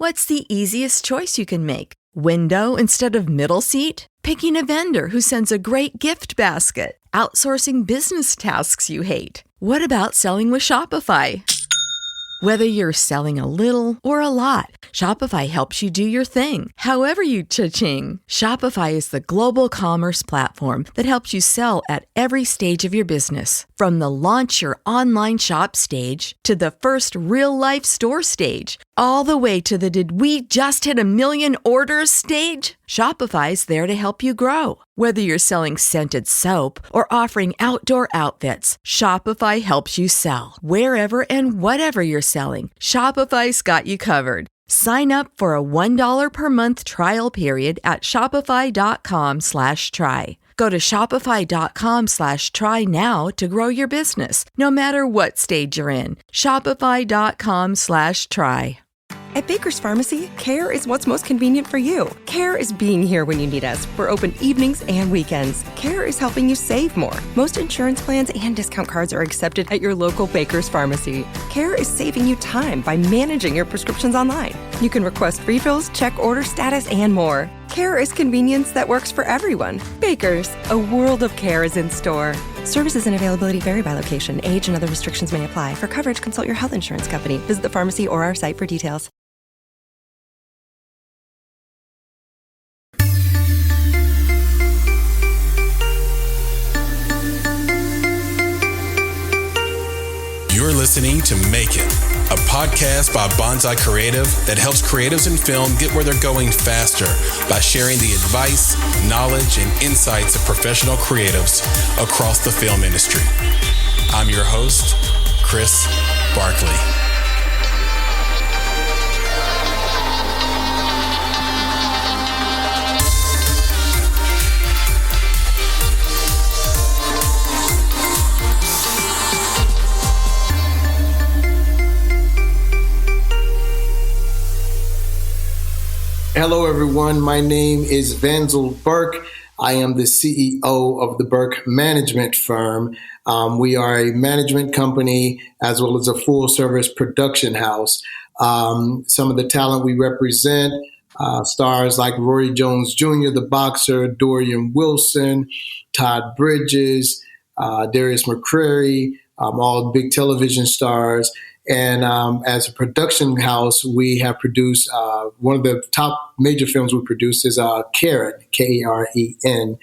What's the easiest choice you can make? Window instead of middle seat? Picking a vendor who sends a great gift basket? Outsourcing business tasks you hate? What about selling with Shopify? Whether you're selling a little or a lot, Shopify helps you do your thing, however you cha-ching. Shopify is the global commerce platform that helps you sell at every stage of your business. From the launch your online shop stage to the first real-life store stage, all the way to the did we just hit a million orders stage. Shopify's there to help you grow. Whether you're selling scented soap or offering outdoor outfits, Shopify helps you sell. Wherever and whatever you're selling, Shopify's got you covered. Sign up for a $1 per month trial period at shopify.com/try. Go to shopify.com/try now to grow your business, no matter what stage you're in. Shopify.com/try. At Baker's Pharmacy, care is what's most convenient for you. Care is being here when you need us. We're open evenings and weekends. Care is helping you save more. Most insurance plans and discount cards are accepted at your local Baker's Pharmacy. Care is saving you time by managing your prescriptions online. You can request refills, check order status, and more. Care is convenience that works for everyone. Baker's, a world of care is in store. Services and availability vary by location. Age and other restrictions may apply. For coverage, consult your health insurance company. Visit the pharmacy or our site for details. You're listening to Make It, a podcast by Bonsai Creative that helps creatives in film get where they're going faster by sharing the advice, knowledge, and insights of professional creatives across the film industry. I'm your host, Chris Barkley. Hello, everyone. My name is Vanzil Burke. I am the CEO of the Burke Management Firm. We are a management company as well as a full-service production house. Some of the talent we represent, stars like Rory Jones Jr., the boxer, Dorian Wilson, Todd Bridges, Darius McCrary, all big television stars. And as a production house, we have produced one of the top major films we produced is Karen, Karen,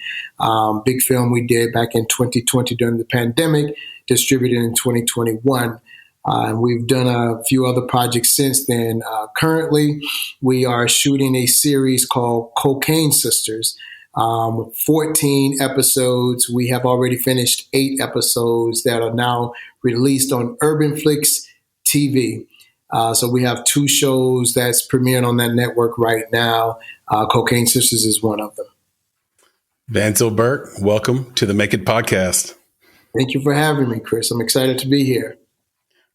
big film we did back in 2020 during the pandemic, distributed in 2021. And we've done a few other projects since then. Currently, we are shooting a series called Cocaine Sisters. 14 episodes. We have already finished 8 episodes that are now released on Urban Flix TV. So we have 2 shows that's premiering on that network right now. Cocaine Sisters is one of them. Vanzil Burke, welcome to the Make It podcast. Thank you for having me, Chris. I'm excited to be here.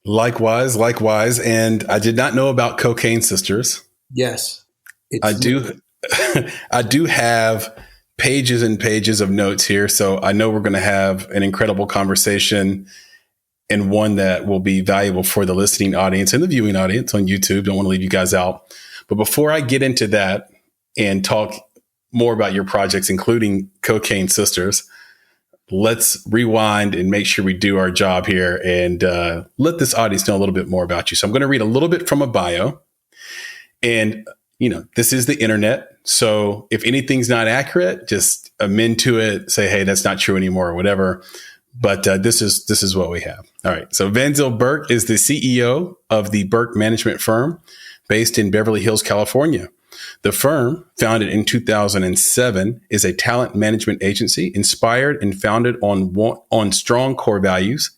Likewise. And I did not know about Cocaine Sisters. Yes. I do have pages and pages of notes here. So I know we're going to have an incredible conversation and one that will be valuable for the listening audience and the viewing audience on YouTube. Don't want to leave you guys out. But before I get into that and talk more about your projects, including Cocaine Sisters, let's rewind and make sure we do our job here and let this audience know a little bit more about you. So I'm going to read a little bit from a bio. And, this is the internet. So if anything's not accurate, just amend to it, say, hey, that's not true anymore or whatever. But this is what we have. All right. So Vanzil Burke is the CEO of the Burke Management Firm based in Beverly Hills, California. The firm, founded in 2007, is a talent management agency inspired and founded on strong core values,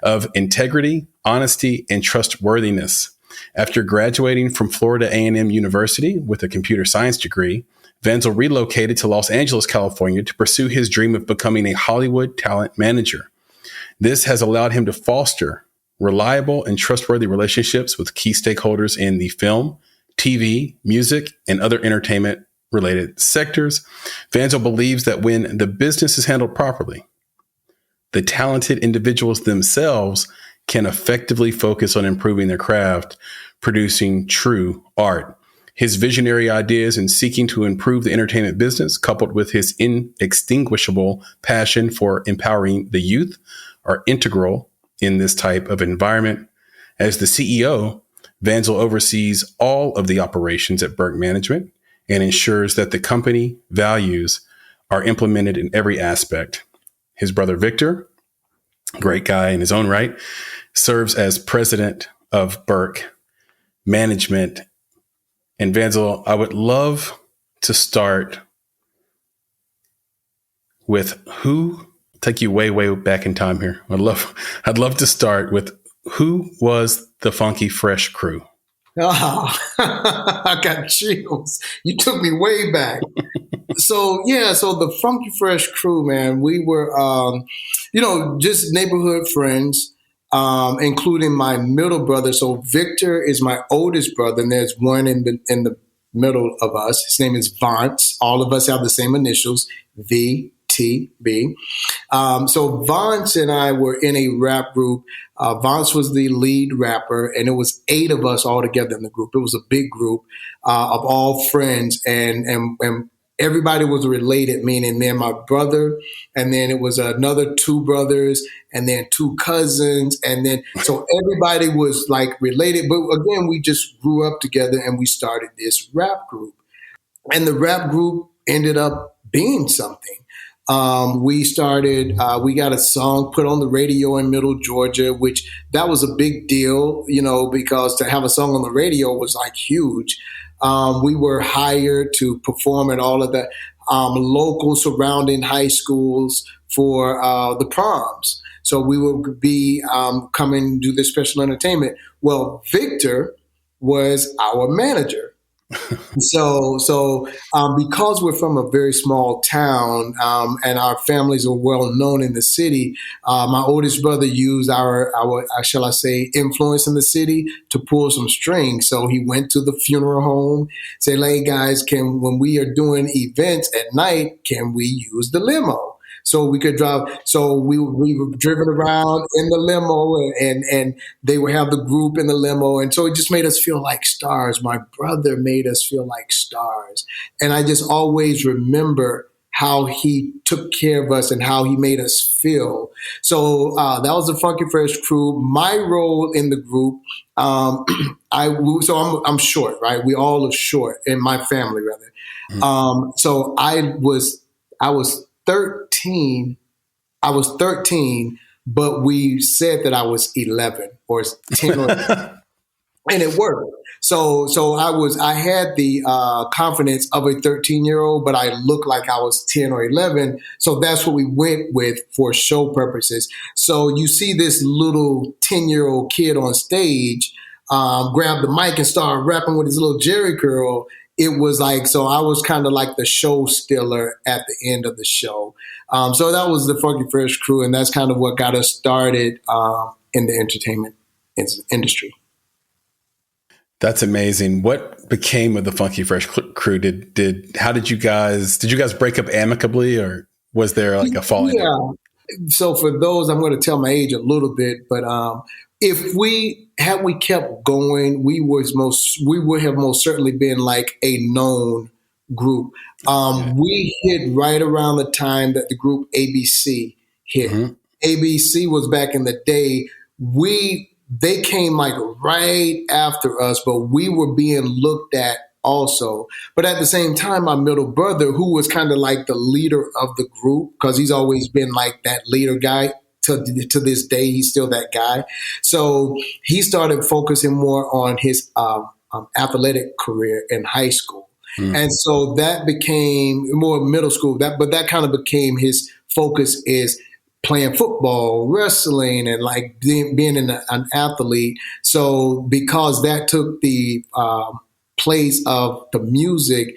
of integrity, honesty, and trustworthiness. After graduating from Florida A&M University with a computer science degree, Vanzil relocated to Los Angeles, California to pursue his dream of becoming a Hollywood talent manager. This has allowed him to foster reliable and trustworthy relationships with key stakeholders in the film, TV, music, and other entertainment-related sectors. Vanzil believes that when the business is handled properly, the talented individuals themselves can effectively focus on improving their craft, producing true art. His visionary ideas in seeking to improve the entertainment business, coupled with his inextinguishable passion for empowering the youth, are integral in this type of environment. As the CEO, Vanzil oversees all of the operations at Burke Management and ensures that the company values are implemented in every aspect. His brother Victor, great guy in his own right, serves as president of Burke Management. And Vanzil, I would love to start with take you way, way back in time here. I'd love to start with who was the Funky Fresh crew? Oh, I got chills. You took me way back. So the Funky Fresh crew, man, we were, just neighborhood friends, including my middle brother. So Victor is my oldest brother, and there's one in the middle of us. His name is Vance. All of us have the same initials, VTB. So Vance and I were in a rap group. Vance was the lead rapper, and it was 8 of us all together in the group. It was a big group of all friends, and everybody was related, meaning me and my brother, and then it was another 2 brothers, and then 2 cousins, and then so everybody was like related. But again, we just grew up together, and we started this rap group, and the rap group ended up being something. We got a song put on the radio in Middle Georgia, which that was a big deal, because to have a song on the radio was like huge. We were hired to perform at all of the local surrounding high schools for the proms. So we would be coming to do this special entertainment. Well, Victor was our manager. So because we're from a very small town and our families are well known in the city, my oldest brother used our shall I say influence in the city to pull some strings. So he went to the funeral home, say, "Hey guys, when we are doing events at night, can we use the limo?" So we could drive. So we were driven around in the limo, and they would have the group in the limo. And so it just made us feel like stars. My brother made us feel like stars. And I just always remember how he took care of us and how he made us feel. So that was the Funky Fresh crew. My role in the group, I'm short, right? We all are short in my family, rather. Mm-hmm. So I was 13. I was 13, but we said that I was 11 or 10, and it worked. So I had the confidence of a 13-year-old, but I looked like I was 10 or 11. So that's what we went with for show purposes. So you see this little 10-year-old kid on stage, grab the mic and start rapping with his little Jerry curl. It was like, so I was kind of like the show stealer at the end of the show. So that was the Funky Fresh crew, and that's kind of what got us started in the entertainment industry. That's amazing. What became of the Funky Fresh crew? How did you guys break up amicably, or was there like a falling out? So for those, I'm going to tell my age a little bit, but if we kept going, we would have most certainly been like a known group. We hit right around the time that the group ABC hit. Mm-hmm. ABC was back in the day. They came like right after us, but we were being looked at also. But at the same time, my middle brother, who was kind of like the leader of the group, because he's always been like that leader guy. To this day, he's still that guy. So he started focusing more on his athletic career in high school. Mm. And so that became more middle school. But that kind of became his focus, is playing football, wrestling, and like being an athlete. So because that took the place of the music,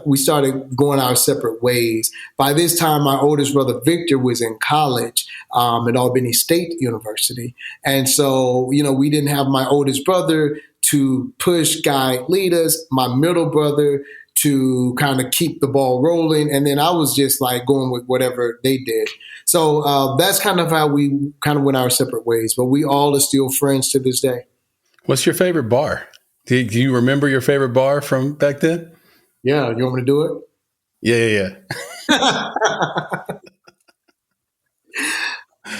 we started going our separate ways. By this time, my oldest brother, Victor, was in college at Albany State University. And so, we didn't have my oldest brother to push, guide, lead us, my middle brother to kind of keep the ball rolling. And then I was just like going with whatever they did. So that's kind of how we kind of went our separate ways. But we all are still friends to this day. What's your favorite bar? Do you remember your favorite bar from back then? Yeah, you want me to do it? Yeah.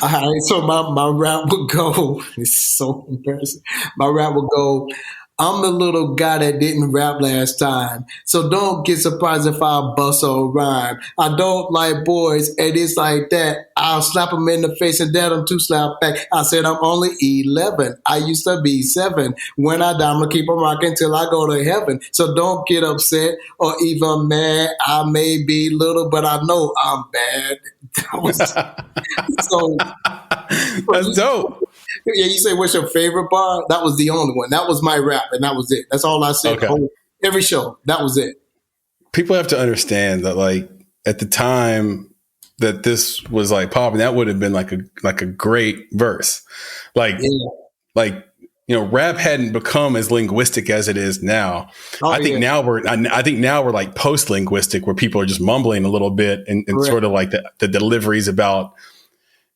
All right, so my rap would go, it's so embarrassing. My rap would go, I'm the little guy that didn't rap last time. So don't get surprised if I bust or rhyme. I don't like boys, and it's like that. I'll slap them in the face and dare them to slap back. I said I'm only 11. I used to be 7. When I die, I'm going to keep on rocking till I go to heaven. So don't get upset or even mad. I may be little, but I know I'm bad. That was so. That's dope. Yeah, you say, what's your favorite bar? That was the only one. That was my rap, and that was it. That's all I said. Okay. Every show, that was it. People have to understand that, like, at the time that this was like popping, that would have been like a great verse. Like, rap hadn't become as linguistic as it is now. I think now we're like post linguistic, where people are just mumbling a little bit and sort of like the deliveries about.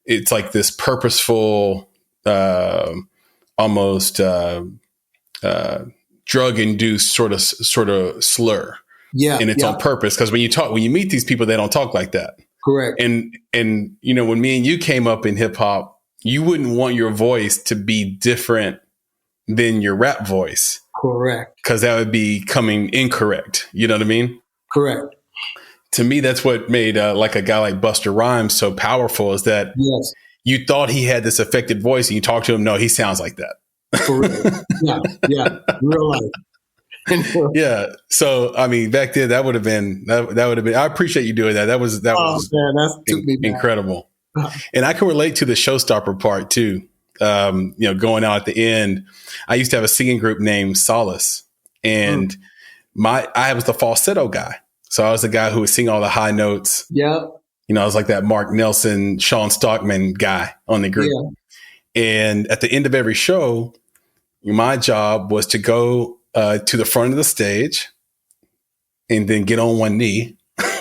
It's like this purposeful, almost drug-induced sort of slur. Yeah, and it's on purpose, because when you meet these people, they don't talk like that. Correct. And when me and you came up in hip hop, you wouldn't want your voice to be different than your rap voice. Correct. Because that would be coming incorrect. You know what I mean? Correct. To me, that's what made like a guy like Busta Rhymes so powerful, is that you thought he had this affected voice, and you talk to him, no, he sounds like that. For real. Yeah, real life. Yeah. So, I mean, back then that would have been, I appreciate you doing that. That was incredible. And I can relate to the showstopper part too. Going out at the end, I used to have a singing group named Solace, and I was the falsetto guy. So I was the guy who would sing all the high notes. Yeah. I was like that Mark Nelson, Sean Stockman guy on the group. Yeah. And at the end of every show, my job was to go to the front of the stage and then get on one knee,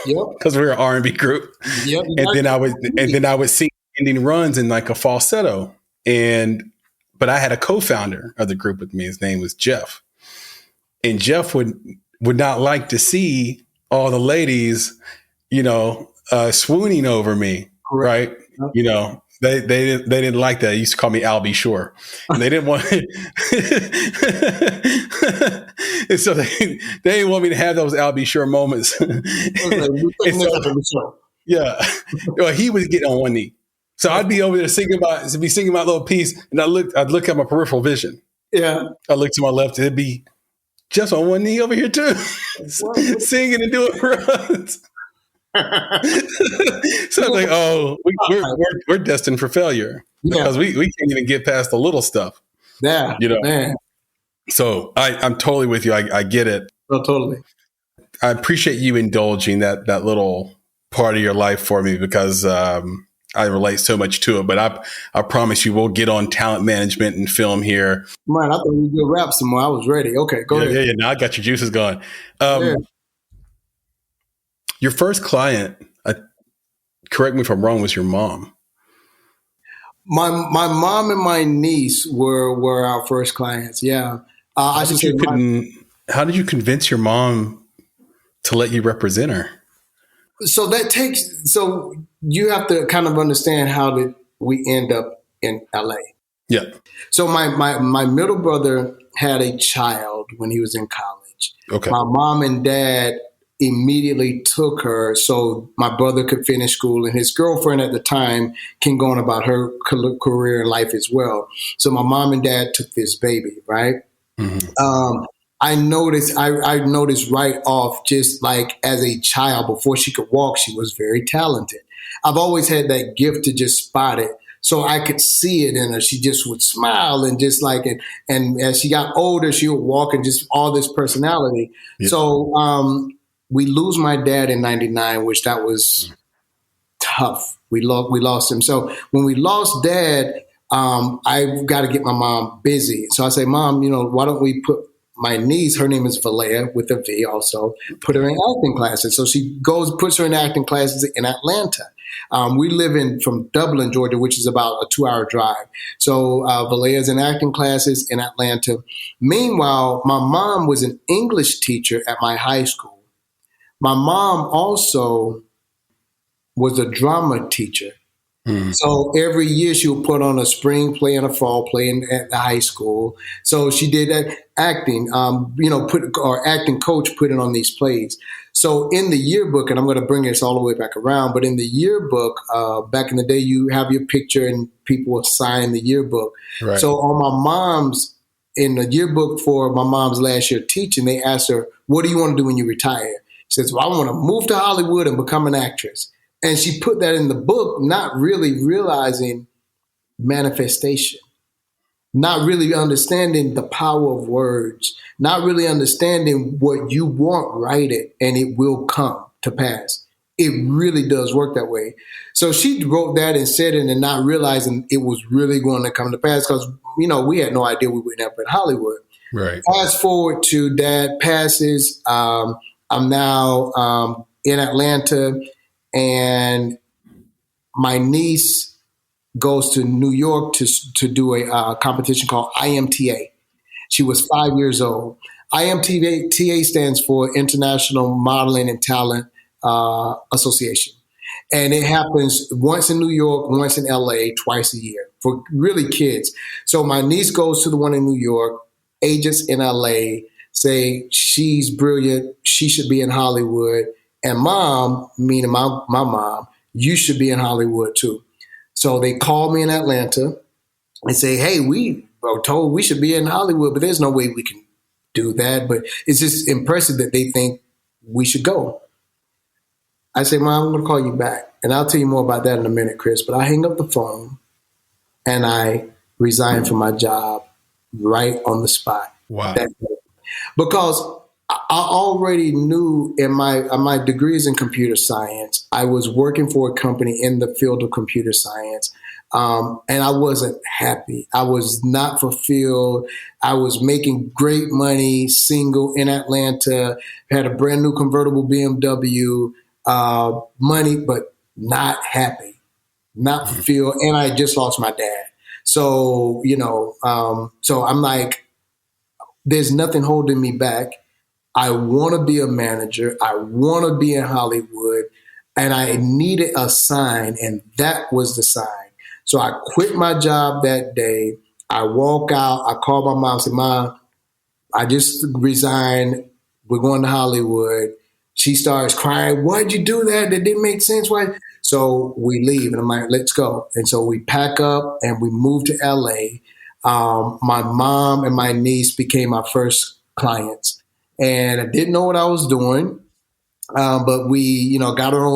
because we were an R&B group. Yep. And then I would sing ending runs in like a falsetto. But I had a co-founder of the group with me. His name was Jeff. And Jeff would not like to see all the ladies, swooning over me. Correct. Right? Yep. They didn't like that. They used to call me Al B. Shore, and they didn't want and so they didn't want me to have those Al B. Shore moments. Yeah. Well, he would get on one knee. So I'd be over there singing my little piece, and I'd look at my peripheral vision. Yeah. I look to my left, it'd be just on one knee over here too, singing and doing runs. So I'm like, oh, we're destined for failure, because we can't even get past the little stuff. Yeah, man. So I'm totally with you. I get it. Oh, totally. I appreciate you indulging that little part of your life for me, because I relate so much to it. But I promise you, we'll get on talent management and film here. Man, I thought we could rap some more. I was ready. Okay, go ahead. Yeah. Now I got your juices going. Your first client, correct me if I'm wrong, was your mom. My mom and my niece were our first clients. Yeah. How did you convince your mom to let you represent her? So you have to kind of understand how did we end up in LA. Yeah. So my middle brother had a child when he was in college. Okay. My mom and dad immediately took her so my brother could finish school, and his girlfriend at the time can go on about her career and life as well. So my mom and dad took this baby, right? Mm-hmm. I noticed right off, just like as a child, before she could walk, she was very talented. I've always had that gift to just spot it. So I could see it in her. She just would smile and just like it. And as she got older, she would walk and just all this personality. Yeah. So we lose my dad in 99, which that was tough. We lost him. So when we lost dad, I got to get my mom busy. So I say, Mom, why don't we put my niece, her name is Valea with a V also, put her in acting classes. So she puts her in acting classes in Atlanta. We live from Dublin, Georgia, which is about a 2-hour drive. So Valea's in acting classes in Atlanta. Meanwhile, my mom was an English teacher at my high school. My mom also was a drama teacher. So every year she would put on a spring play and a fall play at the high school. So she did that acting, our acting coach put it on these plays. So in the yearbook, and I'm going to bring this all the way back around, but in the yearbook, back in the day, you have your picture and people will sign the yearbook. Right. So in the yearbook for my mom's last year teaching, they asked her, what do you want to do when you retire? She says, well, I want to move to Hollywood and become an actress. And she put that in the book, not really realizing manifestation, not really understanding the power of words, not really understanding what you want, write it, and it will come to pass. It really does work that way. So she wrote that and said it and not realizing it was really going to come to pass because, we had no idea we would end up in Hollywood. Right. Fast forward to Dad passes. I'm now in Atlanta. And my niece goes to New York to do a competition called IMTA. She was 5 years old. IMTA stands for International Modeling and Talent Association. And it happens once in New York, once in LA, twice a year for really kids. So my niece goes to the one in New York. Agents in LA say she's brilliant. She should be in Hollywood. And mom, meaning my mom, you should be in Hollywood too. So they call me in Atlanta and say, hey, we were told we should be in Hollywood, but there's no way we can do that. But it's just impressive that they think we should go. I say, Mom, I'm going to call you back. And I'll tell you more about that in a minute, Chris. But I hang up the phone and I resign from my job right on the spot. Wow. Because I already knew in my degrees in computer science, I was working for a company in the field of computer science. And I wasn't happy. I was not fulfilled. I was making great money, single in Atlanta, had a brand new convertible BMW, money, but not happy, not fulfilled. And I just lost my dad. So, so I'm like, there's nothing holding me back. I want to be a manager. I want to be in Hollywood. And I needed a sign, and that was the sign. So I quit my job that day. I walk out. I call my mom and say, Mom, I just resigned. We're going to Hollywood. She starts crying. Why'd you do that? That didn't make sense. Why? So we leave, and I'm like, let's go. And so we pack up, and we move to LA. My mom and my niece became my first clients. And I didn't know what I was doing, but we, got her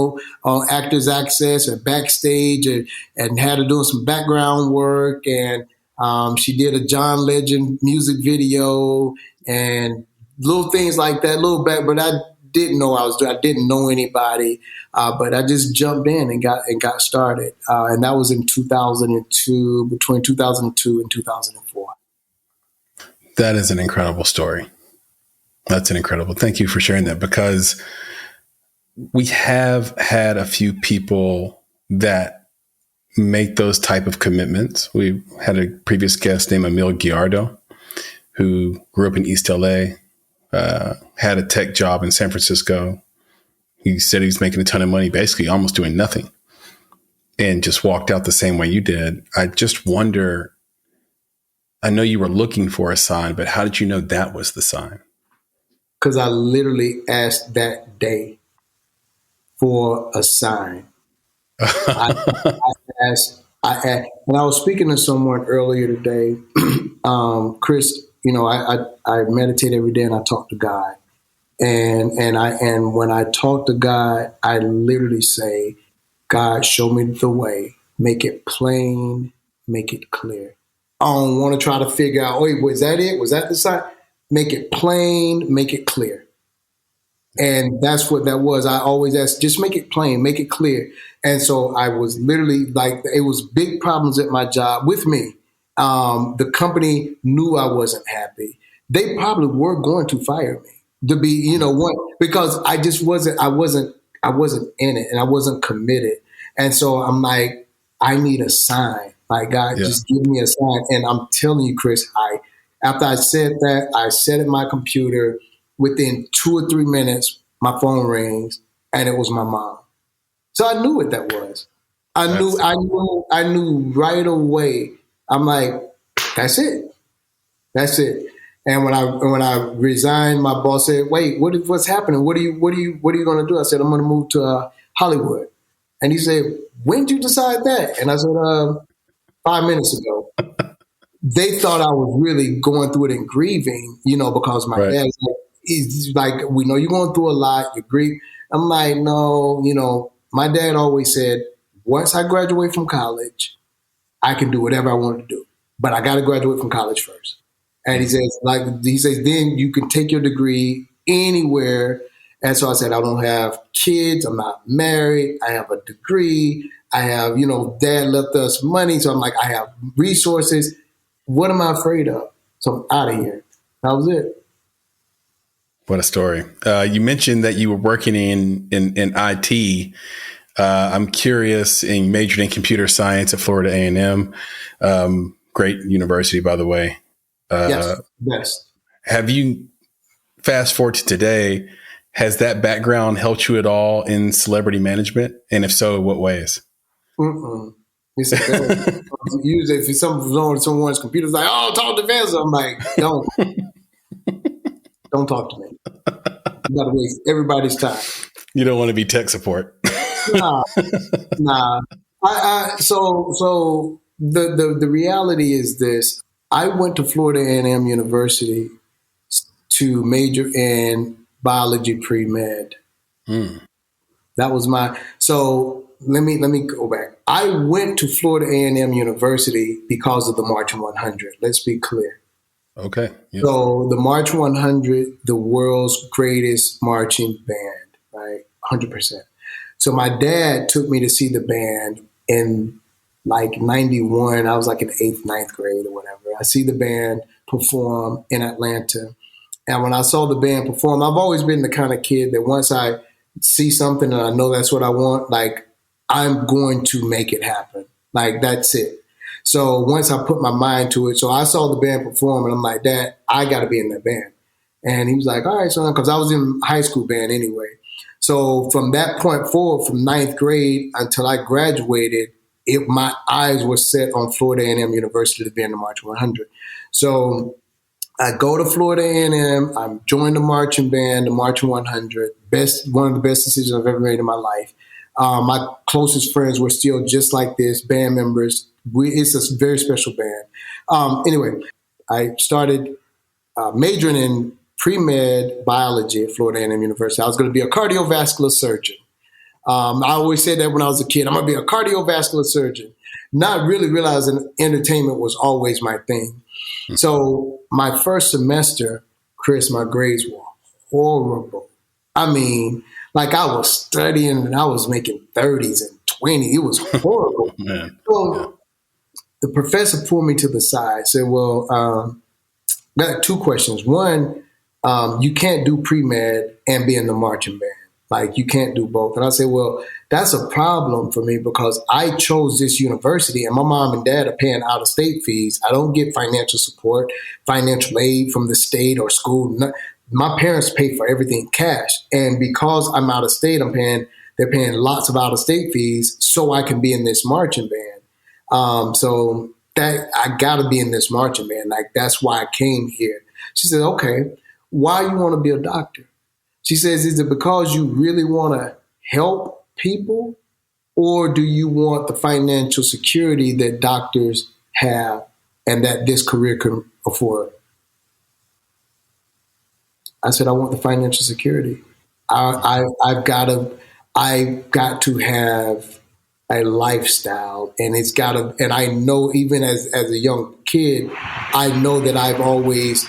on Actors Access and backstage and had her doing some background work. And she did a John Legend music video and little things like that, but I didn't know what I was doing. I didn't know anybody, but I just jumped in and got started. And that was in 2002, between 2002 and 2004. That is an incredible story. That's an incredible. Thank you for sharing that, because we have had a few people that make those type of commitments. We had a previous guest named Emil Giardo, who grew up in East LA, had a tech job in San Francisco. He said he was making a ton of money, basically almost doing nothing, and just walked out the same way you did. I just wonder, I know you were looking for a sign, but how did you know that was the sign? Because I literally asked that day for a sign. I asked, when I was speaking to someone earlier today, Chris, I meditate every day and I talk to God. And when I talk to God, I literally say, God, show me the way, make it plain, make it clear. I don't want to try to figure out, wait, was that it? Was that the sign? Make it plain, make it clear. And that's what that was. I always ask, just make it plain, make it clear. And so I was literally like, it was big problems at my job with me. The company knew I wasn't happy. they probably were going to fire me to be, one, because I just I wasn't in it and I wasn't committed. And so I'm like, I need a sign. Like, God, just give me a sign. And I'm telling you, Chris, after I said that, I sat at my computer. Within 2 or 3 minutes, my phone rings, and it was my mom. So I knew what that was. I knew right away. I'm like, that's it. That's it. And when I resigned, my boss said, "Wait, what's happening? What are you going to do?" I said, "I'm going to move to Hollywood." And he said, "When did you decide that?" And I said, 5 minutes ago. They thought I was really going through it and grieving, because my dad's like, he's like, "We know you're going through a lot. You grieve." I'm like, "No, my dad always said, once I graduate from college, I can do whatever I want to do, but I got to graduate from college first." And he says, then you can take your degree anywhere. And so I said, I don't have kids. I'm not married. I have a degree. I have, dad left us money. So I'm like, I have resources. What am I afraid of? So I'm out of here. That was it. What a story. You mentioned that you were working in IT. I'm curious, and majored in computer science at Florida A&M. Great university, by the way. Yes. Have you, fast forward to today, has that background helped you at all in celebrity management? And if so, what ways? Usually if someone's on someone's computer, it's like, "Oh, talk to Vanzil." I'm like, don't talk to me. You got to waste everybody's time. You don't want to be tech support. Nah. So the reality is this. I went to Florida A&M University to major in biology pre-med. That was so let me go back. I went to Florida A&M University because of the March 100. Let's be clear. Okay. Yes. So the March 100, the world's greatest marching band, right? 100%. So my dad took me to see the band in like 91. I was like in 8th, 9th grade or whatever. I see the band perform in Atlanta. And when I saw the band perform, I've always been the kind of kid that once I see something and I know that's what I want, like, I'm going to make it happen. Like, that's it. So once I put my mind to it, so I saw the band perform and I'm like, "Dad, I got to be in that band." And he was like, "All right, son," because I was in high school band anyway. So from that point forward, from 9th grade until I graduated, my eyes were set on Florida A&M University to be in the March 100. So I go to Florida A&M. I joined the marching band, the March 100. One of the best decisions I've ever made in my life. My closest friends were still just like this, band members. It's a very special band. Anyway, I started majoring in pre-med biology at Florida A&M University. I was going to be a cardiovascular surgeon. I always said that when I was a kid, I'm going to be a cardiovascular surgeon, not really realizing entertainment was always my thing. So my first semester, Chris, my grades were horrible. I mean, like, I was studying and I was making 30s and 20s. It was horrible. So the professor pulled me to the side, said, "Well, I got 2 questions. One, you can't do pre-med and be in the marching band. Like, you can't do both." And I said, "Well, that's a problem for me because I chose this university and my mom and dad are paying out-of-state fees. I don't get financial support, financial aid from the state or school. My parents pay for everything cash. And because I'm out of state, they're paying lots of out-of-state fees so I can be in this marching band. So that I got to be in this marching band. Like, that's why I came here." She said, "Okay, why you want to be a doctor?" She says, "Is it because you really want to help people, or do you want the financial security that doctors have and that this career can afford?" I said, "I want the financial security. I've got to have a lifestyle, and it's got to." And I know, even as a young kid, I know that I've always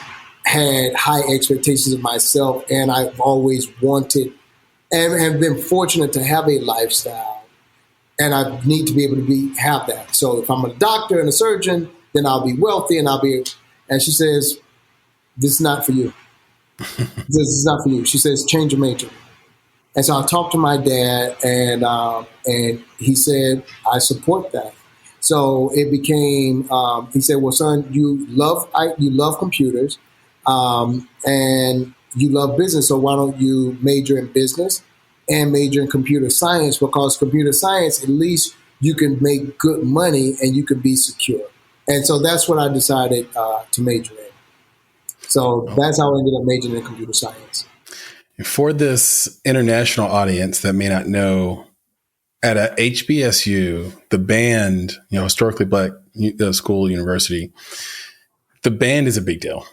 had high expectations of myself, and I've always wanted and have been fortunate to have a lifestyle, and I need to be able to have that. So if I'm a doctor and a surgeon, then I'll be wealthy and I'll be. And she says, this is not for you. This is not for you. She says, change your major. And so I talked to my dad, and he said, I support that. So it became, he said, well, son, you love computers, and you love business. So why don't you major in business and major in computer science? Because computer science, at least you can make good money and you can be secure. And so that's what I decided to major in. So that's how I ended up majoring in computer science. For this international audience that may not know, at a HBSU, the band, historically black school, university, the band is a big deal.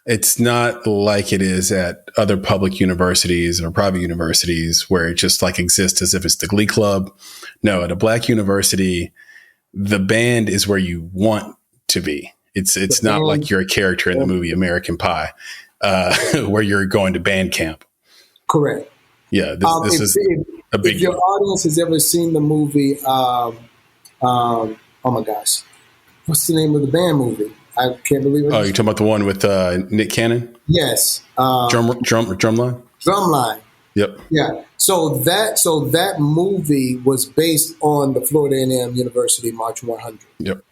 It's not like it is at other public universities or private universities where it just like exists as if it's the Glee Club. No, at a black university, the band is where you want to be. It's not like you're a character in the movie American Pie, where you're going to band camp. Correct. Yeah, this is a big If your deal. audience has ever seen the movie, oh my gosh, what's the name of the band movie? I can't believe it. Oh, you're talking about the one with Nick Cannon? Yes. Drumline? Drumline. Yep. Yeah. So that movie was based on the Florida A&M University March 100. Yep.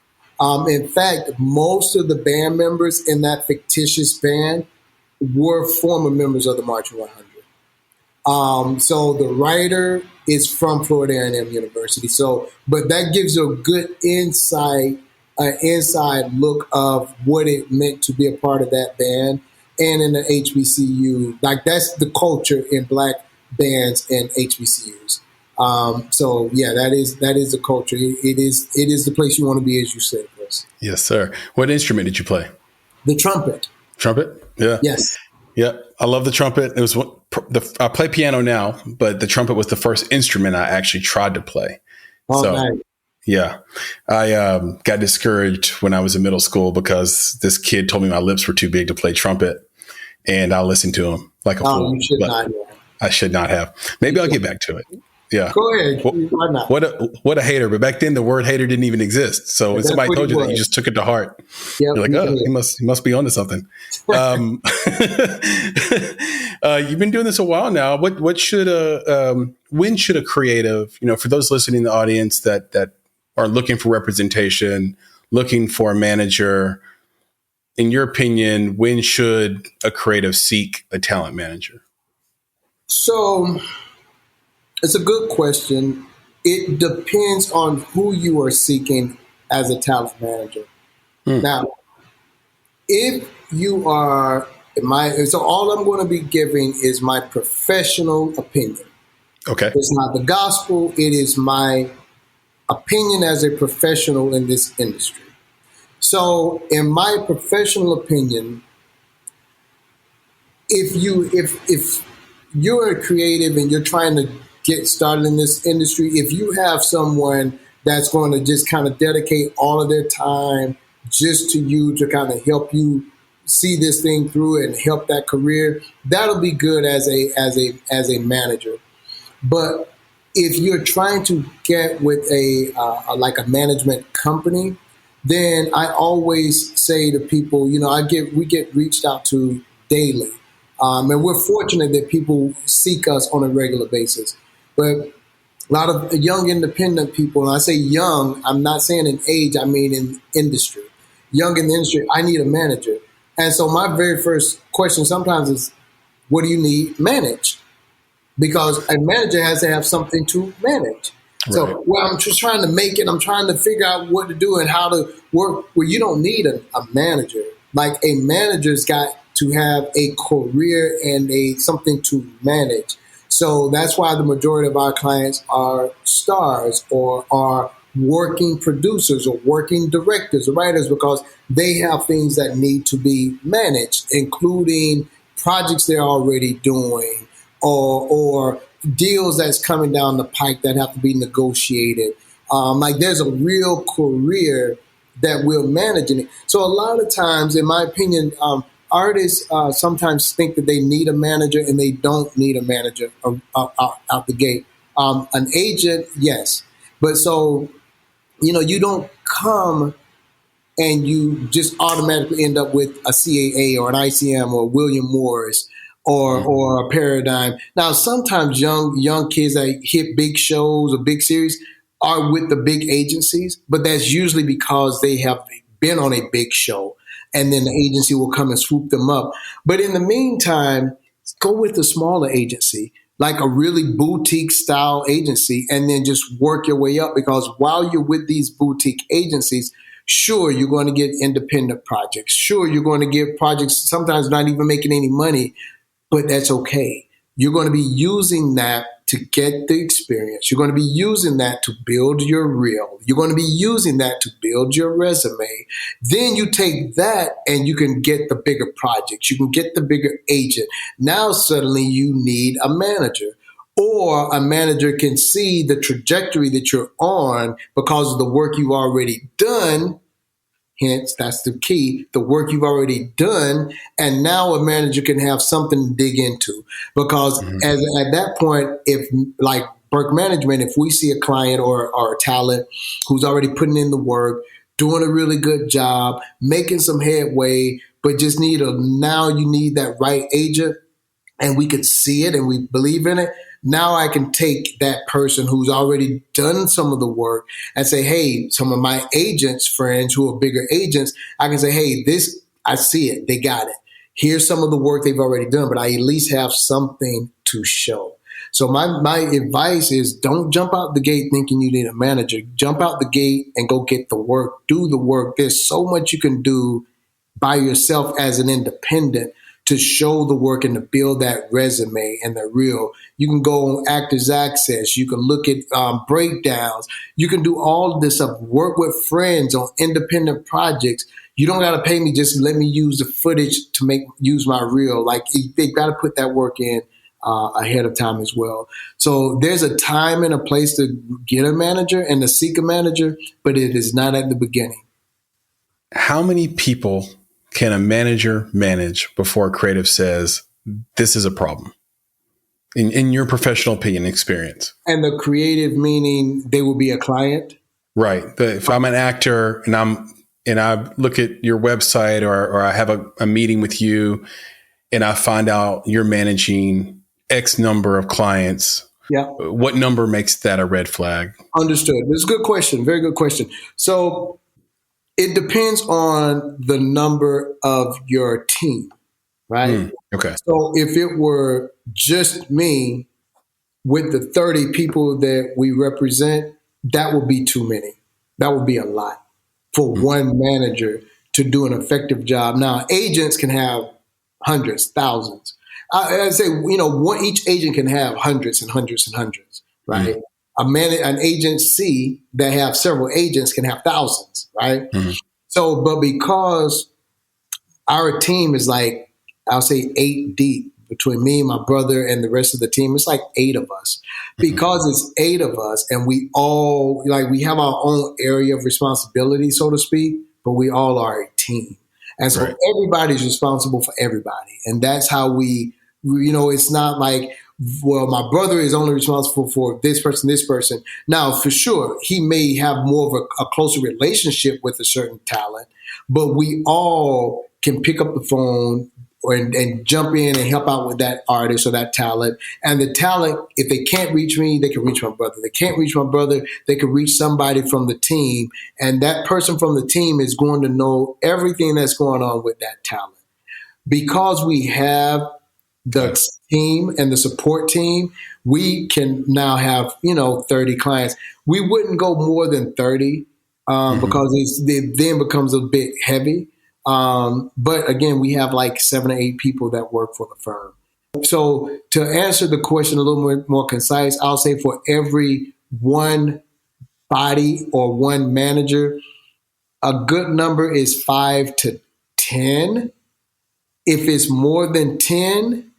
In fact, most of the band members in that fictitious band were former members of the March 100. So the writer is from Florida A&M University. So, but that gives you a good inside look of what it meant to be a part of that band. And in the HBCU, like that's the culture in black bands and HBCUs. So yeah, that is the culture. It is the place you want to be, as you said, Chris. Yes, sir. What instrument did you play? The trumpet. Trumpet? Yeah. Yes. Yeah. I love the trumpet. It was I play piano now, but the trumpet was the first instrument I actually tried to play. Oh, so, nice. Yeah. I got discouraged when I was in middle school because this kid told me my lips were too big to play trumpet, and I listened to him like a fool. You should not. I should not have. Maybe I'll get back to it. Yeah. Go ahead. Why not? What a hater. But back then the word hater didn't even exist. So when somebody told you that, you just took it to heart. Yep, you're like, oh, he must be onto something. You've been doing this a while now. When should a creative, for those listening in the audience that are looking for representation, looking for a manager, in your opinion, when should a creative seek a talent manager? So it's a good question. It depends on who you are seeking as a talent manager. Now, if you are so all I'm going to be giving is my professional opinion. Okay. It's not the gospel. It is my opinion as a professional in this industry. So in my professional opinion, if you're a creative and you're trying to get started in this industry, if you have someone that's going to just kind of dedicate all of their time just to you to kind of help you see this thing through and help that career, that'll be good as a manager. But if you're trying to get with a management company, then I always say to people, we get reached out to daily. And we're fortunate that people seek us on a regular basis. But a lot of young independent people, and I say young, I'm not saying in age, I mean in industry. Young in the industry, I need a manager. And so my very first question sometimes is, what do you need managed? Because a manager has to have something to manage. Right. So I'm just trying to make it. I'm trying to figure out what to do and how to work. Well, you don't need a manager. Like a manager's got to have a career and something to manage. So that's why the majority of our clients are stars or are working producers or working directors or writers, because they have things that need to be managed, including projects they're already doing or deals that's coming down the pike that have to be negotiated. There's a real career that we're managing it. So a lot of times, in my opinion, artists sometimes think that they need a manager and they don't need a manager out the gate. An agent, yes. But so, you don't come and you just automatically end up with a CAA or an ICM or William Morris or a Paradigm. Now, sometimes young kids that hit big shows or big series are with the big agencies, but that's usually because they have been on a big show, and then the agency will come and swoop them up. But in the meantime, go with a smaller agency, like a really boutique style agency, and then just work your way up, because while you're with these boutique agencies, sure, you're going to get independent projects. Sure, you're going to get projects sometimes not even making any money, but that's okay. You're going to be using that to get the experience. You're going to be using that to build your reel. You're going to be using that to build your resume. Then you take that and you can get the bigger projects. You can get the bigger agent. Now suddenly you need a manager, or a manager can see the trajectory that you're on because of the work you've already done. Hence, that's the key, the work you've already done. And now a manager can have something to dig into, because at that point, if like Burke Management, if we see a client or a talent who's already putting in the work, doing a really good job, making some headway, but just now you need that right agent, and we could see it and we believe in it. Now I can take that person who's already done some of the work and say, hey, some of my agents, friends who are bigger agents, I can say, hey, this, I see it. They got it. Here's some of the work they've already done, but I at least have something to show. So my advice is, don't jump out the gate thinking you need a manager. Jump out the gate and go get the work. Do the work. There's so much you can do by yourself as an independent to show the work and to build that resume and the reel. You can go on Actors Access. You can look at breakdowns. You can do all of this stuff. Work with friends on independent projects. You don't got to pay me. Just let me use the footage to use my reel. Like, they got to put that work in ahead of time as well. So there's a time and a place to get a manager and to seek a manager, but it is not at the beginning. How many people can a manager manage before a creative says, this is a problem? In your professional opinion, experience. And the creative meaning they will be a client? Right. If I'm an actor and I look at your website or I have a meeting with you and I find out you're managing X number of clients, what number makes that a red flag? Understood. This is a good question. Very good question. So it depends on the number of your team, right? Okay. So if it were just me with the 30 people that we represent, that would be too many. That would be a lot for one manager to do an effective job. Now, agents can have hundreds, thousands. I'd say, each agent can have hundreds and hundreds and hundreds, right? An agency that have several agents can have thousands, right? So, but because our team is like, I'll say 8 deep between me, my brother, and the rest of the team, it's like 8 of us. Because it's 8 of us, and we all, we have our own area of responsibility, so to speak, but we all are a team. And so everybody's responsible for everybody. And that's how it's not like, well, my brother is only responsible for this person. Now, for sure, he may have more of a closer relationship with a certain talent, but we all can pick up the phone and jump in and help out with that artist or that talent. And the talent, if they can't reach me, they can reach my brother. They can't reach my brother, they can reach somebody from the team. And that person from the team is going to know everything that's going on with that talent. Because we have the team and the support team, we can now have, 30 clients. We wouldn't go more than 30 because it then becomes a bit heavy. But again, we have like 7 or 8 people that work for the firm. So to answer the question a little more concise, I'll say for every one body or one manager, a good number is 5 to 10. If it's more than 10,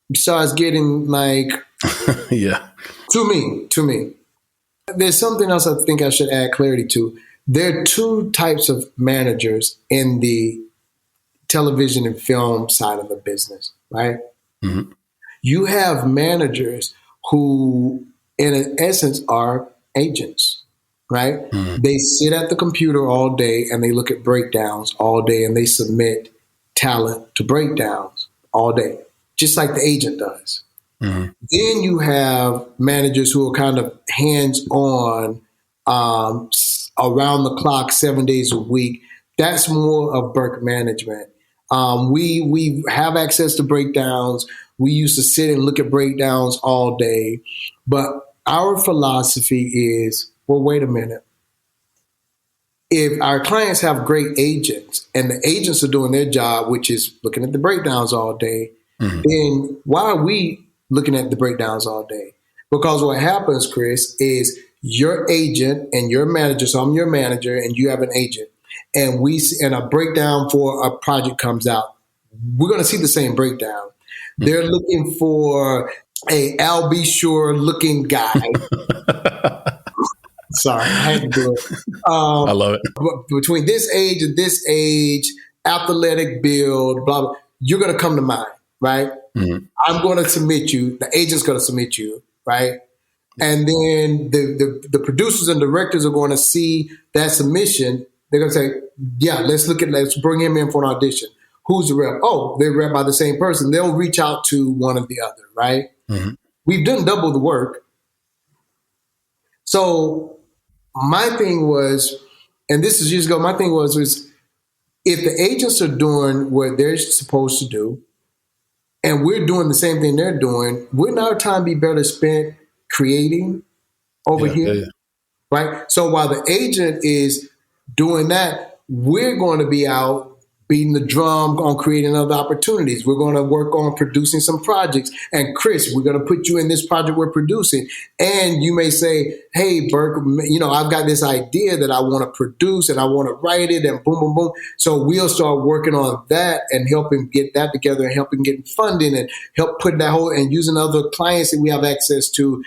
it starts getting like, to me. There's something else I think I should add clarity to. There are 2 types of managers in the television and film side of the business, right? You have managers who, in essence, are agents. right? They sit at the computer all day and they look at breakdowns all day and they submit talent to breakdowns all day, just like the agent does. Then you have managers who are kind of hands-on, around the clock, 7 days a week. That's more of Burke management. We have access to breakdowns. We used to sit and look at breakdowns all day. But our philosophy is, well, wait a minute. If our clients have great agents and the agents are doing their job, which is looking at the breakdowns all day, then why are we looking at the breakdowns all day? Because what happens, Chris, is your agent and your manager. So I'm your manager and you have an agent, and a breakdown for a project comes out. We're going to see the same breakdown. They're looking for a Al B. Sure looking guy. Sorry, I had to do it. I love it. Between this age and this age, athletic build, blah, blah, you're going to come to mind, right? I'm going to submit you. The agent's going to submit you, right? And then the producers and directors are going to see that submission. They're going to say, yeah, let's bring him in for an audition. Who's the rep? Oh, they're rep by the same person. They'll reach out to one or the other, right? We've done double the work. So my thing was, and this is years ago, my thing was if the agents are doing what they're supposed to do, and we're doing the same thing they're doing, wouldn't our time be better spent creating over here? Right? So while the agent is doing that, we're going to be out beating the drum on creating other opportunities. We're going to work on producing some projects. And Chris, we're going to put you in this project we're producing. And you may say, hey, Burke, I've got this idea that I want to produce and I want to write it and boom, boom, boom. So we'll start working on that and helping get that together and helping get funding and help put that whole and using other clients that we have access to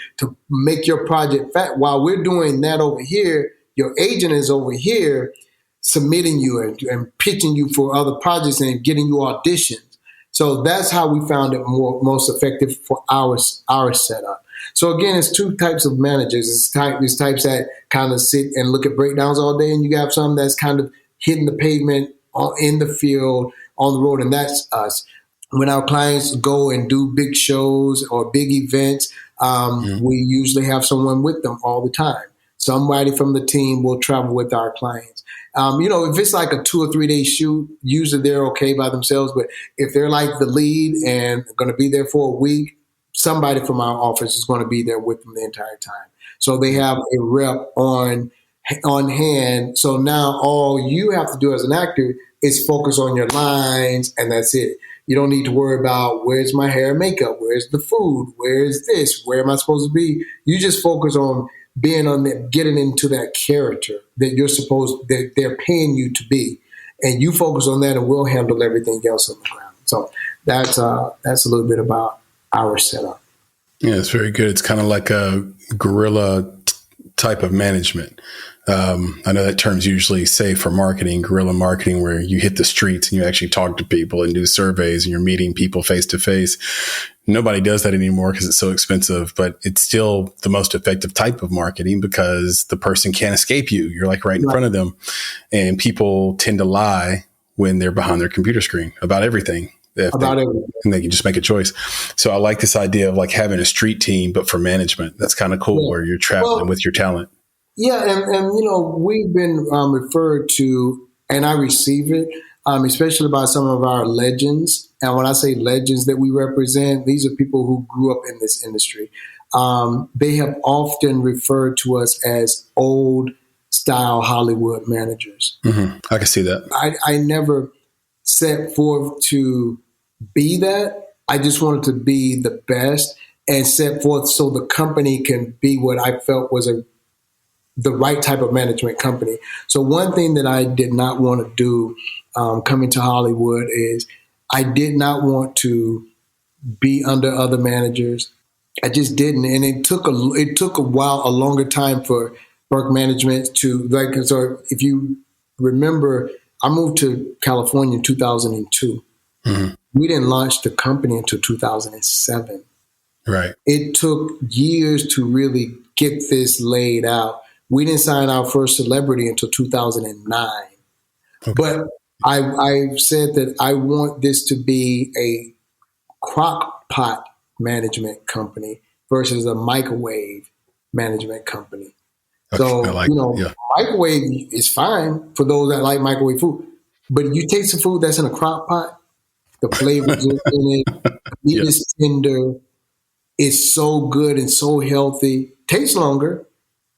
make your project fat. While we're doing that over here, your agent is over here submitting you and pitching you for other projects and getting you auditions. So that's how we found it most effective for our setup. So again, it's two types of managers. It's types that kind of sit and look at breakdowns all day, and you got some that's kind of hitting the pavement in the field, on the road, and that's us. When our clients go and do big shows or big events, we usually have someone with them all the time. Somebody from the team will travel with our clients. If it's like a 2 or 3 day shoot, usually they're okay by themselves. But if they're like the lead and going to be there for a week, somebody from our office is going to be there with them the entire time. So they have a rep on hand. So now all you have to do as an actor is focus on your lines, and that's it. You don't need to worry about where's my hair and makeup, where's the food, where's this, where am I supposed to be? You just focus on being on that, getting into that character that they're paying you to be, and you focus on that, and we'll handle everything else on the ground. So that's a little bit about our setup. Yeah, it's very good. It's kind of like a guerrilla type of management. I know that term's usually safe for marketing, guerrilla marketing, where you hit the streets and you actually talk to people and do surveys and you're meeting people face to face. Nobody does that anymore because it's so expensive, but it's still the most effective type of marketing because the person can't escape you. You're like right in front of them, and people tend to lie when they're behind their computer screen about everything. And they can just make a choice. So I like this idea of like having a street team, but for management. That's kind of cool where you're traveling with your talent. Yeah, and we've been referred to, and I receive it, especially by some of our legends. And when I say legends that we represent, these are people who grew up in this industry. They have often referred to us as old style Hollywood managers. I can see that. I never set forth to be that. I just wanted to be the best and set forth so the company can be what I felt was the right type of management company. So one thing that I did not want to do coming to Hollywood is I did not want to be under other managers. I just didn't. And it took a while, a longer time for Burke management to like, so if you remember, I moved to California in 2002. We didn't launch the company until 2007. Right. It took years to really get this laid out. We didn't sign our first celebrity until 2009. Okay. But I've said that I want this to be a crock pot management company versus a microwave management company. Okay, so, microwave is fine for those that like microwave food. But if you take some food that's in a crock pot, the flavors in it, the meat is tender, it's so good and so healthy, tastes longer,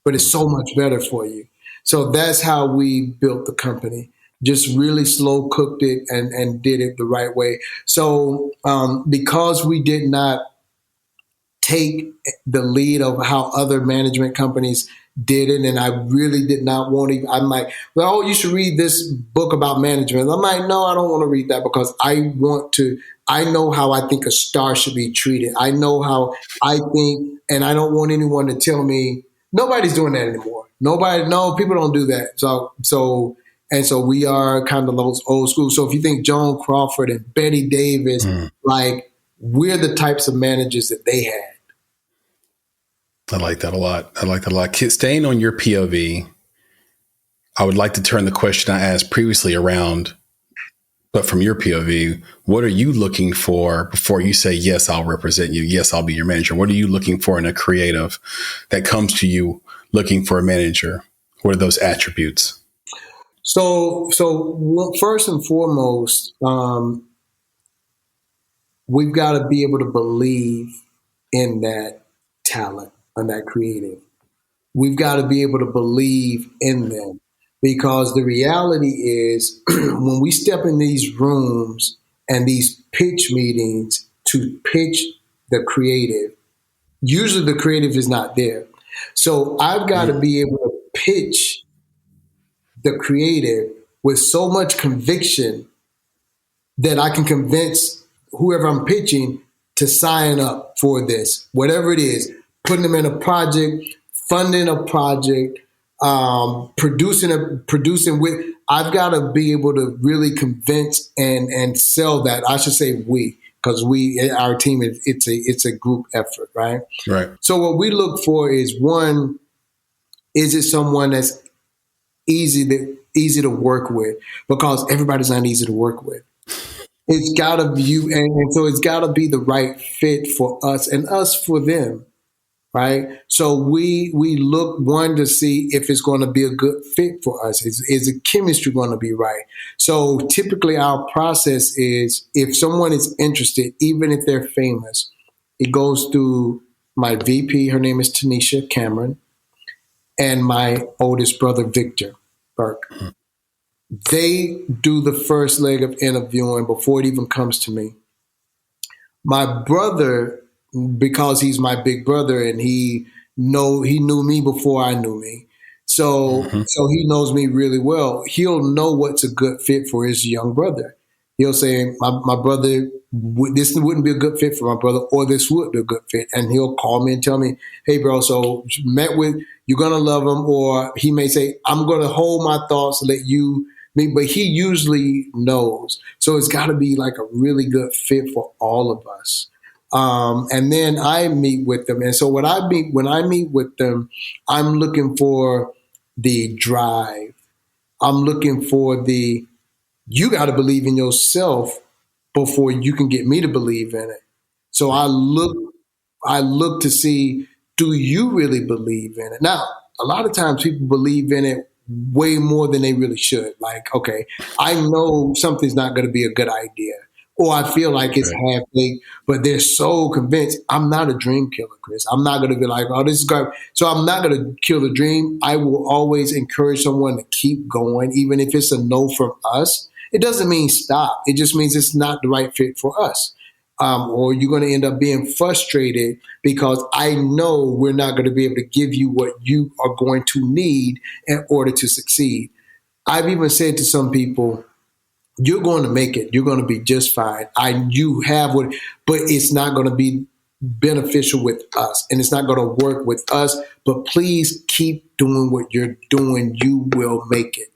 but it's so much better for you. So that's how we built the company. Just really slow cooked it and did it the right way. So because we did not take the lead of how other management companies did it, and I really did not want to. I'm like, well, you should read this book about management. I'm like, no, I don't want to read that because I know how I think a star should be treated. I know how I think, and I don't want anyone to tell me nobody's doing that anymore. People don't do that. So we are kind of those old school. So if you think Joan Crawford and Betty Davis, like we're the types of managers that they had. I like that a lot. Staying on your POV, I would like to turn the question I asked previously around, but from your POV, what are you looking for before you say, yes, I'll represent you. Yes, I'll be your manager. What are you looking for in a creative that comes to you looking for a manager? What are those attributes? So first and foremost, we've got to be able to believe in that talent and that creative. We've got to be able to believe in them, because the reality is when we step in these rooms and these pitch meetings to pitch the creative, usually the creative is not there. So I've got to be able to pitch the creative with so much conviction that I can convince whoever I'm pitching to sign up for this, whatever it is, putting them in a project, funding a project, producing with. I've got to be able to really convince and sell that. I should say we, because our team, it's a group effort, right? Right. So what we look for is, one, is it someone that's easy to work with? Because everybody's not easy to work with. It's got to be and so it's got to be the right fit for us and us for them, right? So we look, one, to see if it's going to be a good fit for us. Is the chemistry going to be right? So typically our process is, if someone is interested, even if they're famous, it goes through my VP. Her name is Tanisha Cameron, and my oldest brother, Victor Burke. Mm-hmm. They do the first leg of interviewing before it even comes to me. My brother, because he's my big brother and he knew me before I knew me. So he knows me really well. He'll know what's a good fit for his young brother. He'll say, my brother, this wouldn't be a good fit for my brother, or this would be a good fit. And he'll call me and tell me, hey, bro, so you're going to love him. Or he may say, I'm going to hold my thoughts, let you. But he usually knows. So it's got to be like a really good fit for all of us. And then I meet with them. And so when I meet with them, I'm looking for the drive. I'm looking for you got to believe in yourself before you can get me to believe in it. So I look to see, do you really believe in it? Now, a lot of times people believe in it way more than they really should. Like, okay, I know something's not going to be a good idea, or I feel like it's half-baked, but they're so convinced. I'm not a dream killer, Chris. I'm not going to be like, oh, this is good. So I'm not going to kill the dream. I will always encourage someone to keep going, even if it's a no from us. It doesn't mean stop. It just means it's not the right fit for us. Or you're going to end up being frustrated because I know we're not going to be able to give you what you are going to need in order to succeed. I've even said to some people, you're going to make it. You're going to be just fine. You have what, but it's not going to be beneficial with us, and it's not going to work with us. But please keep doing what you're doing. You will make it.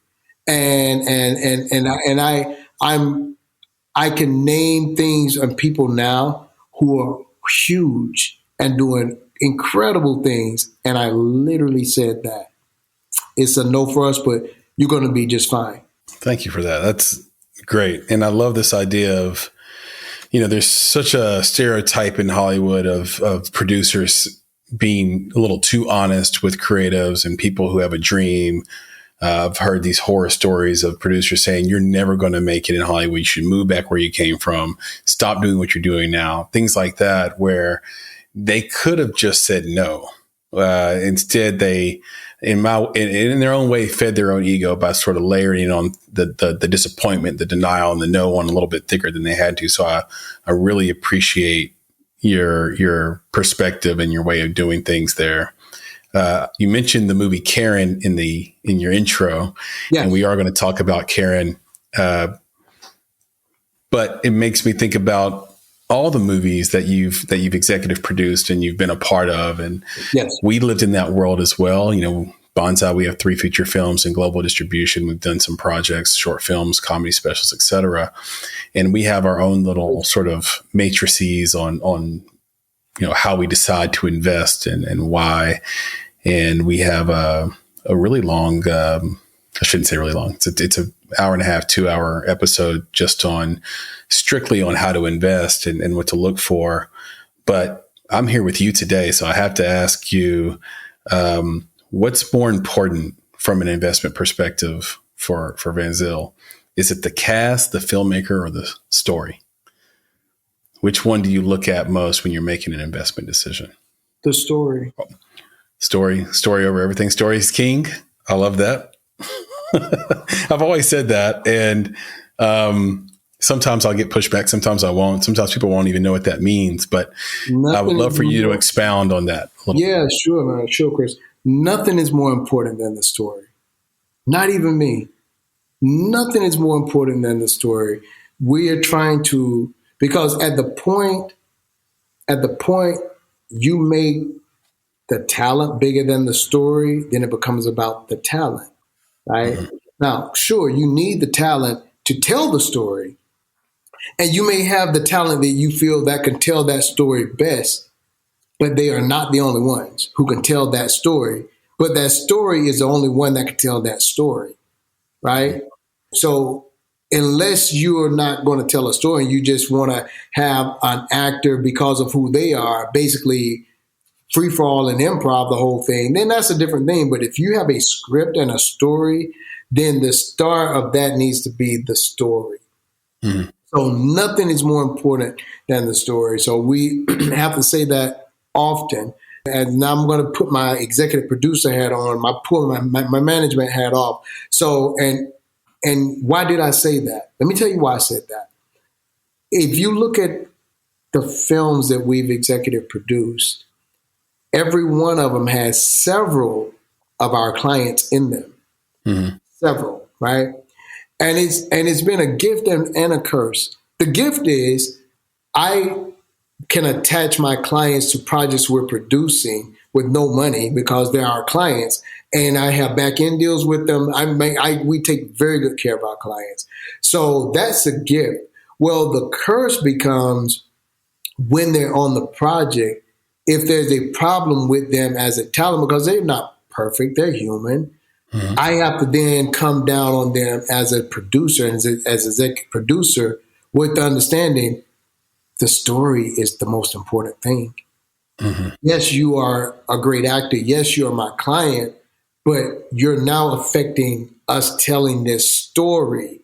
I can name things and people now who are huge and doing incredible things. And I literally said that. it's a no for us, but you're going to be just fine. Thank you for that. That's great. And I love this idea of, there's such a stereotype in Hollywood of producers being a little too honest with creatives and people who have a dream. I've heard these horror stories of producers saying, you're never going to make it in Hollywood. You should move back where you came from. Stop doing what you're doing now. Things like that, where they could have just said no. Instead, they, in their own way, fed their own ego by sort of layering on the disappointment, the denial, and the no one a little bit thicker than they had to. So I really appreciate your perspective and your way of doing things there. You mentioned the movie Karen in your intro, yes. And we are going to talk about Karen. But it makes me think about all the movies that you've executive produced and you've been a part of. And yes. We lived in that world as well. Vanzil, we have 3 feature films in global distribution. We've done some projects, short films, comedy specials, etc. And we have our own little sort of matrices on how we decide to invest and why. And we have a really long, I shouldn't say really long. It's an hour and a half, 2-hour episode just strictly on how to invest and what to look for. But I'm here with you today. So I have to ask you, what's more important from an investment perspective for Vanzil? Is it the cast, the filmmaker, or the story? Which one do you look at most when you're making an investment decision? The story. Story over everything. Story is king. I love that. I've always said that. And sometimes I'll get pushback. Sometimes I won't. Sometimes people won't even know what that means. But I would love for you to expound on that a little bit. Sure, man. Sure, Chris. Nothing is more important than the story. Not even me. Nothing is more important than the story. We are trying to, because at the point you make the talent bigger than the story, then it becomes about the talent, right? Mm-hmm. Now, sure, you need the talent to tell the story, and you may have the talent that you feel that can tell that story best, but they are not the only ones who can tell that story. But that story is the only one that can tell that story, right? So unless you're not going to tell a story and you just want to have an actor because of who they are, basically free for all and improv the whole thing, then that's a different thing. But if you have a script and a story, then the star of that needs to be the story. Mm-hmm. So nothing is more important than the story. So we have to say that often. And now I'm going to put my executive producer hat on, my management hat off. So, and why did I say that? Let me tell you why I said that. If you look at the films that we've executive produced, every one of them has several of our clients in them. Mm-hmm. Several, right? And it's been a gift and a curse. The gift is I can attach my clients to projects we're producing with no money because they're our clients, and I have back-end deals with them. We take very good care of our clients. So that's a gift. Well, the curse becomes when they're on the project, if there's a problem with them as a talent, because they're not perfect, they're human. Mm-hmm. I have to then come down on them as a producer and as an executive producer with the understanding the story is the most important thing. Mm-hmm. Yes, you are a great actor. Yes, you're my client, but you're now affecting us telling this story,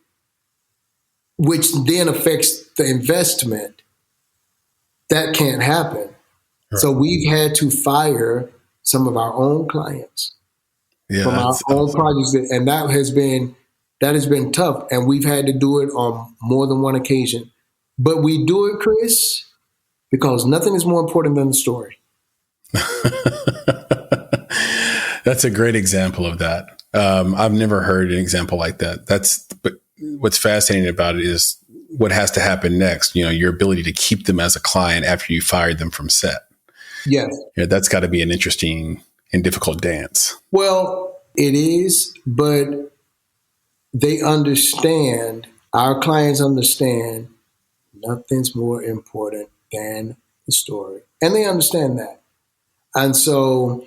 which then affects the investment. That can't happen. Right. So we've had to fire some of our own clients from our own projects, and that has been tough. And we've had to do it on more than one occasion. But we do it, Chris, because nothing is more important than the story. That's a great example of that. I've never heard an example like that. But what's fascinating about it is what has to happen next. Your ability to keep them as a client after you fired them from set. Yes. That's got to be an interesting and difficult dance. Well, it is, but they understand, our clients understand, nothing's more important than the story. And they understand that. And so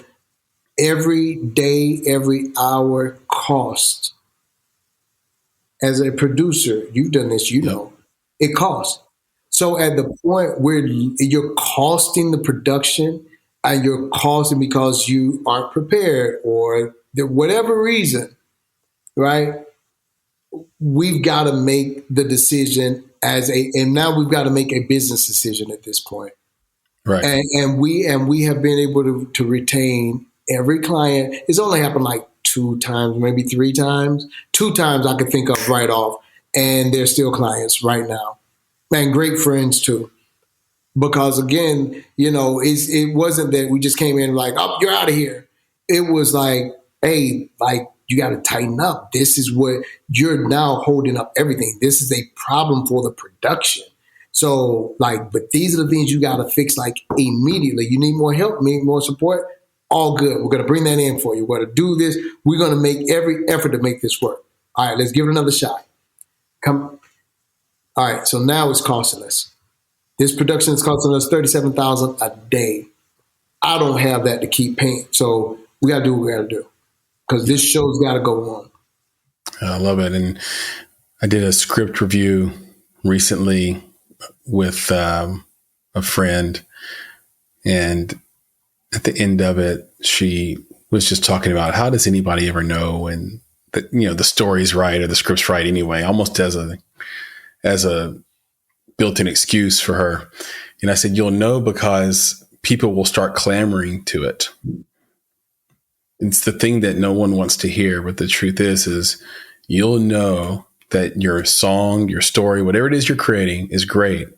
every day, every hour costs. As a producer, you've done this, you know, it costs. So at the point where you're costing the production and you're costing because you aren't prepared or whatever reason, right? We've got to make the decision and now we've got to make a business decision at this point. Right. And we have been able to retain every client. It's only happened like 2 times, maybe 3 times. 2 times I could think of right off. And they're still clients right now. And great friends too. Because again, you know, it wasn't that we just came in like, oh, you're out of here. It was like, hey, like, you got to tighten up. This is what you're now holding up everything. This is a problem for the production. So like, but these are the things you got to fix like immediately. You need more help, need more support. All good. We're going to bring that in for you. We're going to do this. We're going to make every effort to make this work. All right, let's give it another shot. Come. All right, so now it's costing us. This production is costing us $37,000 a day. I don't have that to keep paying. So we got to do what we got to do because this show's got to go on. I love it. And I did a script review recently with a friend, and at the end of it, she was just talking about how does anybody ever know when the story's right or the script's right anyway, almost as a built-in excuse for her. And I said, you'll know because people will start clamoring to it. It's the thing that no one wants to hear. But the truth is you'll know that your song, your story, whatever it is you're creating is great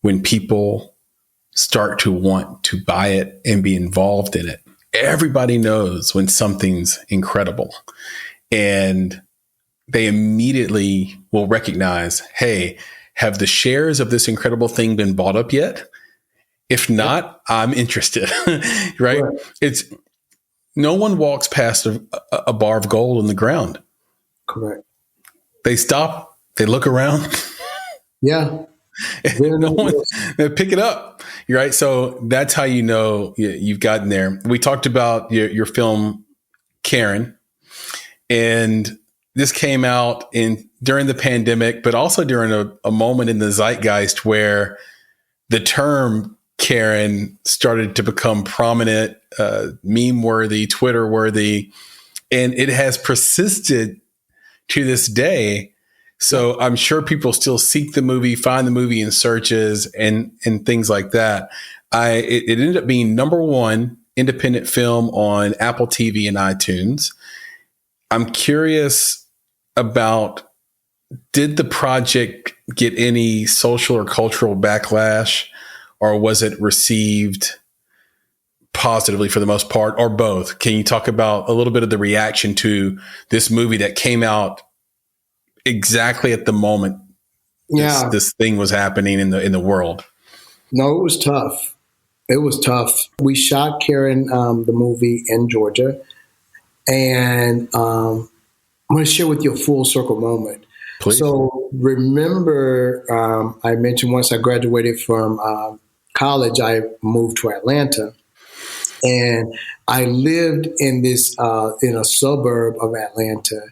when people start to want to buy it and be involved in it. Everybody knows when something's incredible, and they immediately will recognize, hey, have the shares of this incredible thing been bought up yet? If not, I'm interested, right? It's no one walks past a bar of gold on the ground. Correct. They stop, they look around. Yeah. No one, they pick it up, right? So that's how you know you've gotten there. We talked about your film, Karen, and this came out during the pandemic, but also during a moment in the zeitgeist where the term Karen started to become prominent, meme-worthy, Twitter-worthy, and it has persisted to this day. So I'm sure people still seek the movie, find the movie in searches and things like that. It ended up being #1 independent film on Apple TV and iTunes. I'm curious about, did the project get any social or cultural backlash, or was it received positively for the most part, or both? Can you talk about a little bit of the reaction to this movie that came out exactly at the moment this thing was happening in the world? No, it was tough. It was tough. We shot Karen, the movie, in Georgia. And I'm going to share with you a full circle moment. Please. So remember, I mentioned once I graduated from college, I moved to Atlanta. And I lived in this in a suburb of Atlanta.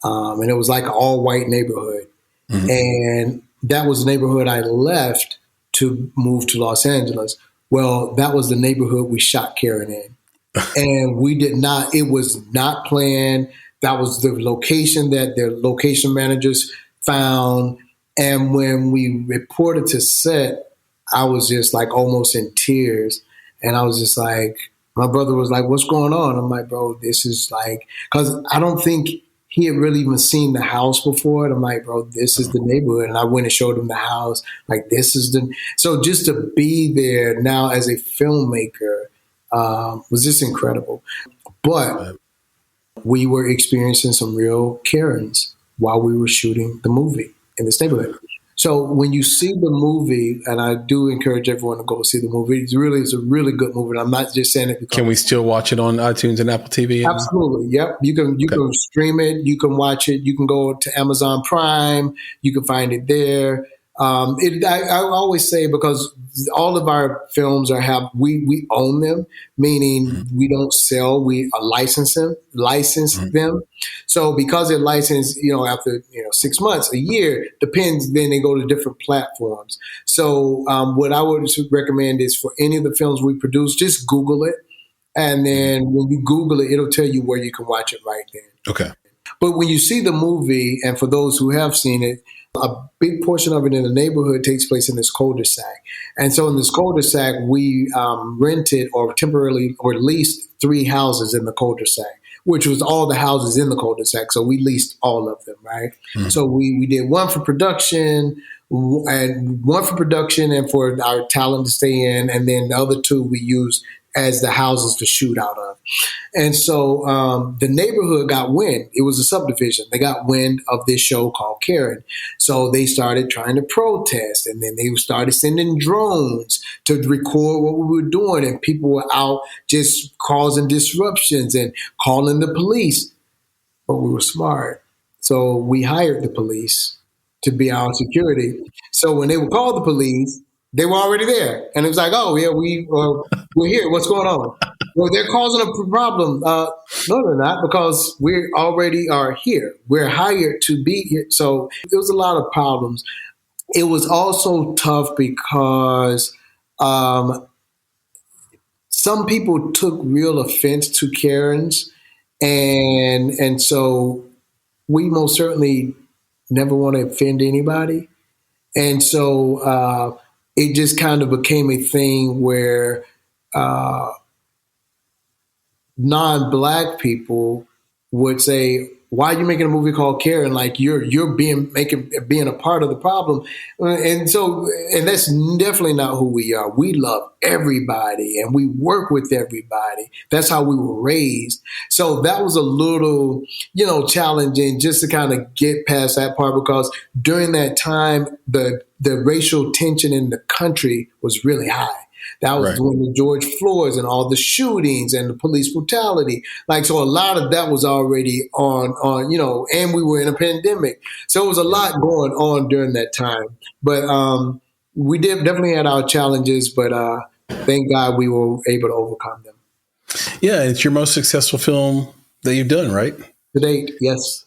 And it was like an all-white neighborhood. Mm-hmm. And that was the neighborhood I left to move to Los Angeles. Well, that was the neighborhood we shot Karen in. And we did not, it was not planned. That was the location that the location managers found. And when we reported to set, I was just like almost in tears. And I was just like, my brother was like, what's going on? I'm like, bro, this is like, because I don't think he had really even seen the house before. And I'm like, bro, this is the neighborhood. And I went and showed him the house. Like, this is so just to be there now as a filmmaker was just incredible. But we were experiencing some real Karens while we were shooting the movie in this neighborhood. So when you see the movie, and I do encourage everyone to go see the movie, it's a really good movie. And I'm not just saying it because... Can we still watch it on iTunes and Apple TV? Absolutely. Yep. You can stream it. You can watch it. You can go to Amazon Prime. You can find it there. I always say, because all of our films we own them, meaning we don't sell, we license them. So because they're licensed, after 6 months, a year, depends. Then they go to different platforms. So what I would recommend is, for any of the films we produce, just Google it, and then when you Google it, it'll tell you where you can watch it right then. Okay. But when you see the movie, and for those who have seen it, a big portion of it in the neighborhood takes place in this cul-de-sac. And so in this cul-de-sac, we rented or temporarily or leased 3 houses in the cul-de-sac, which was all the houses in the cul-de-sac. So we leased all of them, right? Mm-hmm. So we did one for production and for our talent to stay in. And then the other 2 we used as the houses to shoot out of. And so the neighborhood got wind. It was a subdivision. They got wind of this show called Karen. So they started trying to protest, and then they started sending drones to record what we were doing. And people were out just causing disruptions and calling the police. But we were smart. So we hired the police to be our security. So when they would call the police, they were already there. And it was like, oh, yeah, we're here. What's going on? Well, they're causing a problem. No, they're not, because we already are here. We're hired to be here. So there was a lot of problems. It was also tough because some people took real offense to Karens. And so we most certainly never want to offend anybody. And so it just kind of became a thing where non-Black people would say, why are you making a movie called Karen? Like you're being a part of the problem. And that's definitely not who we are. We love everybody and we work with everybody. That's how we were raised. So that was a little, challenging just to kind of get past that part, because during that time, the racial tension in the country was really high. That was when the George Floyds and all the shootings and the police brutality. So a lot of that was already on, and we were in a pandemic. So it was a lot going on during that time. But we definitely had our challenges, but thank God we were able to overcome them. Yeah, it's your most successful film that you've done, right? To date, yes.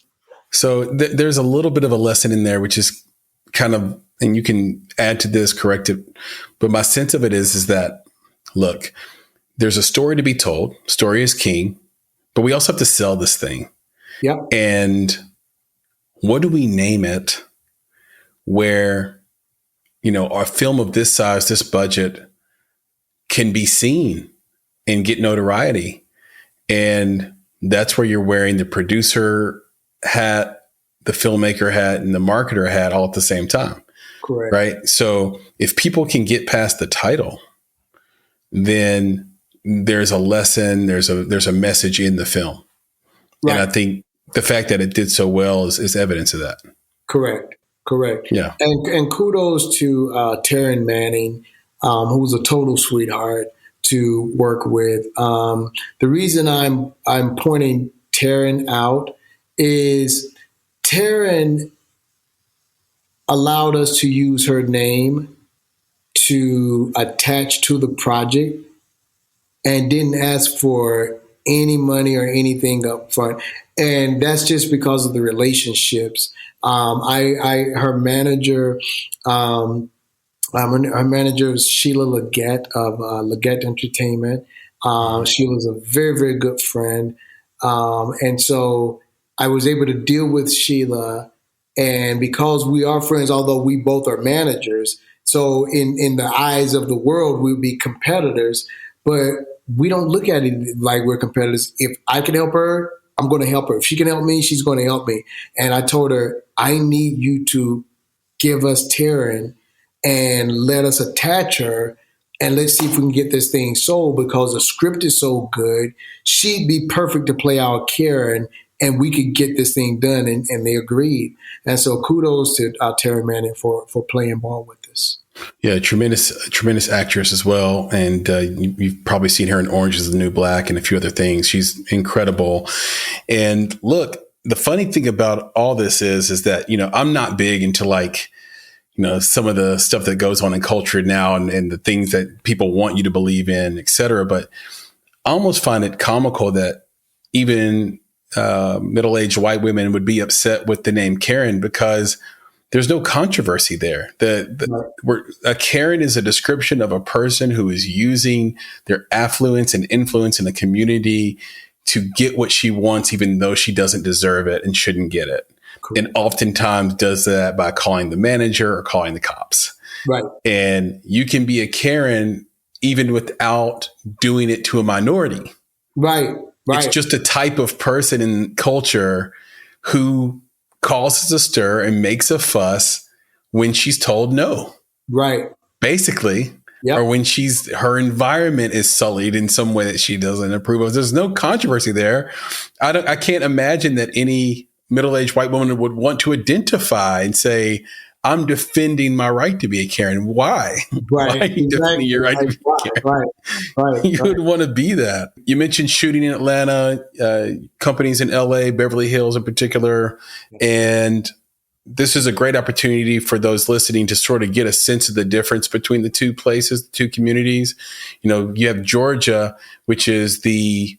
So there's a little bit of a lesson in there, which is kind of, and you can add to this, correct it. But my sense of it is that, look, there's a story to be told. Story is king, but we also have to sell this thing. Yep. And what do we name it where, our film of this size, this budget can be seen and get notoriety? And that's where you're wearing the producer hat, the filmmaker hat, and the marketer hat all at the same time. Correct. Right. So if people can get past the title, then there's a lesson, there's a message in the film. Right. And I think the fact that it did so well is evidence of that. Correct. Yeah. And kudos to Taryn Manning, who was a total sweetheart to work with. The reason I'm pointing Taryn out is Taryn allowed us to use her name to attach to the project and didn't ask for any money or anything up front. And that's just because of the relationships. Her manager is Sheila Leggett of Leggett Entertainment. Sheila's a very, very good friend. And so I was able to deal with Sheila. And because we are friends, although we both are managers, so in the eyes of the world, we'll be competitors, but we don't look at it like we're competitors. If I can help her, I'm going to help her. If she can help me, she's going to help me. And I told her, I need you to give us Taryn and let us attach her, and let's see if we can get this thing sold, because the script is so good. She'd be perfect to play our Karen, and we could get this thing done. And they agreed. And so kudos to Taryn Manning for playing ball with this. Yeah, tremendous actress as well. And you've probably seen her in Orange is the New Black and a few other things. She's incredible. And look, the funny thing about all this is that, I'm not big into some of the stuff that goes on in culture now and the things that people want you to believe in, et cetera. But I almost find it comical that even middle-aged white women would be upset with the name Karen because there's no controversy there. A Karen is a description of a person who is using their affluence and influence in the community to get what she wants, even though she doesn't deserve it and shouldn't get it. Cool. And oftentimes does that by calling the manager or calling the cops. Right. And you can be a Karen even without doing it to a minority. Right. It's just a type of person in culture who causes a stir and makes a fuss when she's told no. Right. Basically. Yep. Or when her environment is sullied in some way that she doesn't approve of. There's no controversy there. I can't imagine that any middle-aged white woman would want to identify and say, I'm defending my right to be a Karen. Why? Right. Why are you defending your right to be a Karen? Right. You would want to be that. You mentioned shooting in Atlanta, companies in LA, Beverly Hills in particular. And this is a great opportunity for those listening to sort of get a sense of the difference between the two places, the two communities. You have Georgia, which is the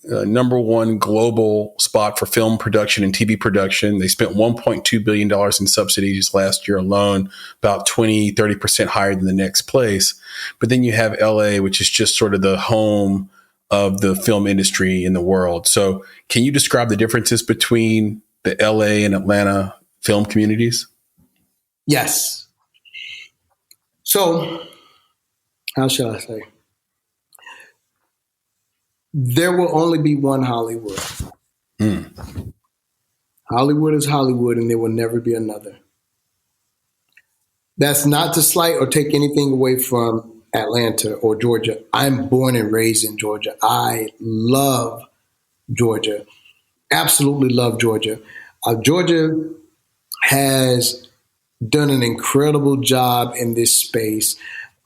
number one global spot for film production and TV production. They spent $1.2 billion in subsidies last year alone, about 30% higher than the next place. But then you have LA, which is just sort of the home of the film industry in the world. So can you describe the differences between the LA and Atlanta film communities? Yes. So, how shall I say? There will only be one Hollywood. Hollywood is Hollywood, and there will never be another. That's not to slight or take anything away from Atlanta or Georgia. I'm born and raised in Georgia. I love Georgia. Absolutely love Georgia. Georgia has done an incredible job in this space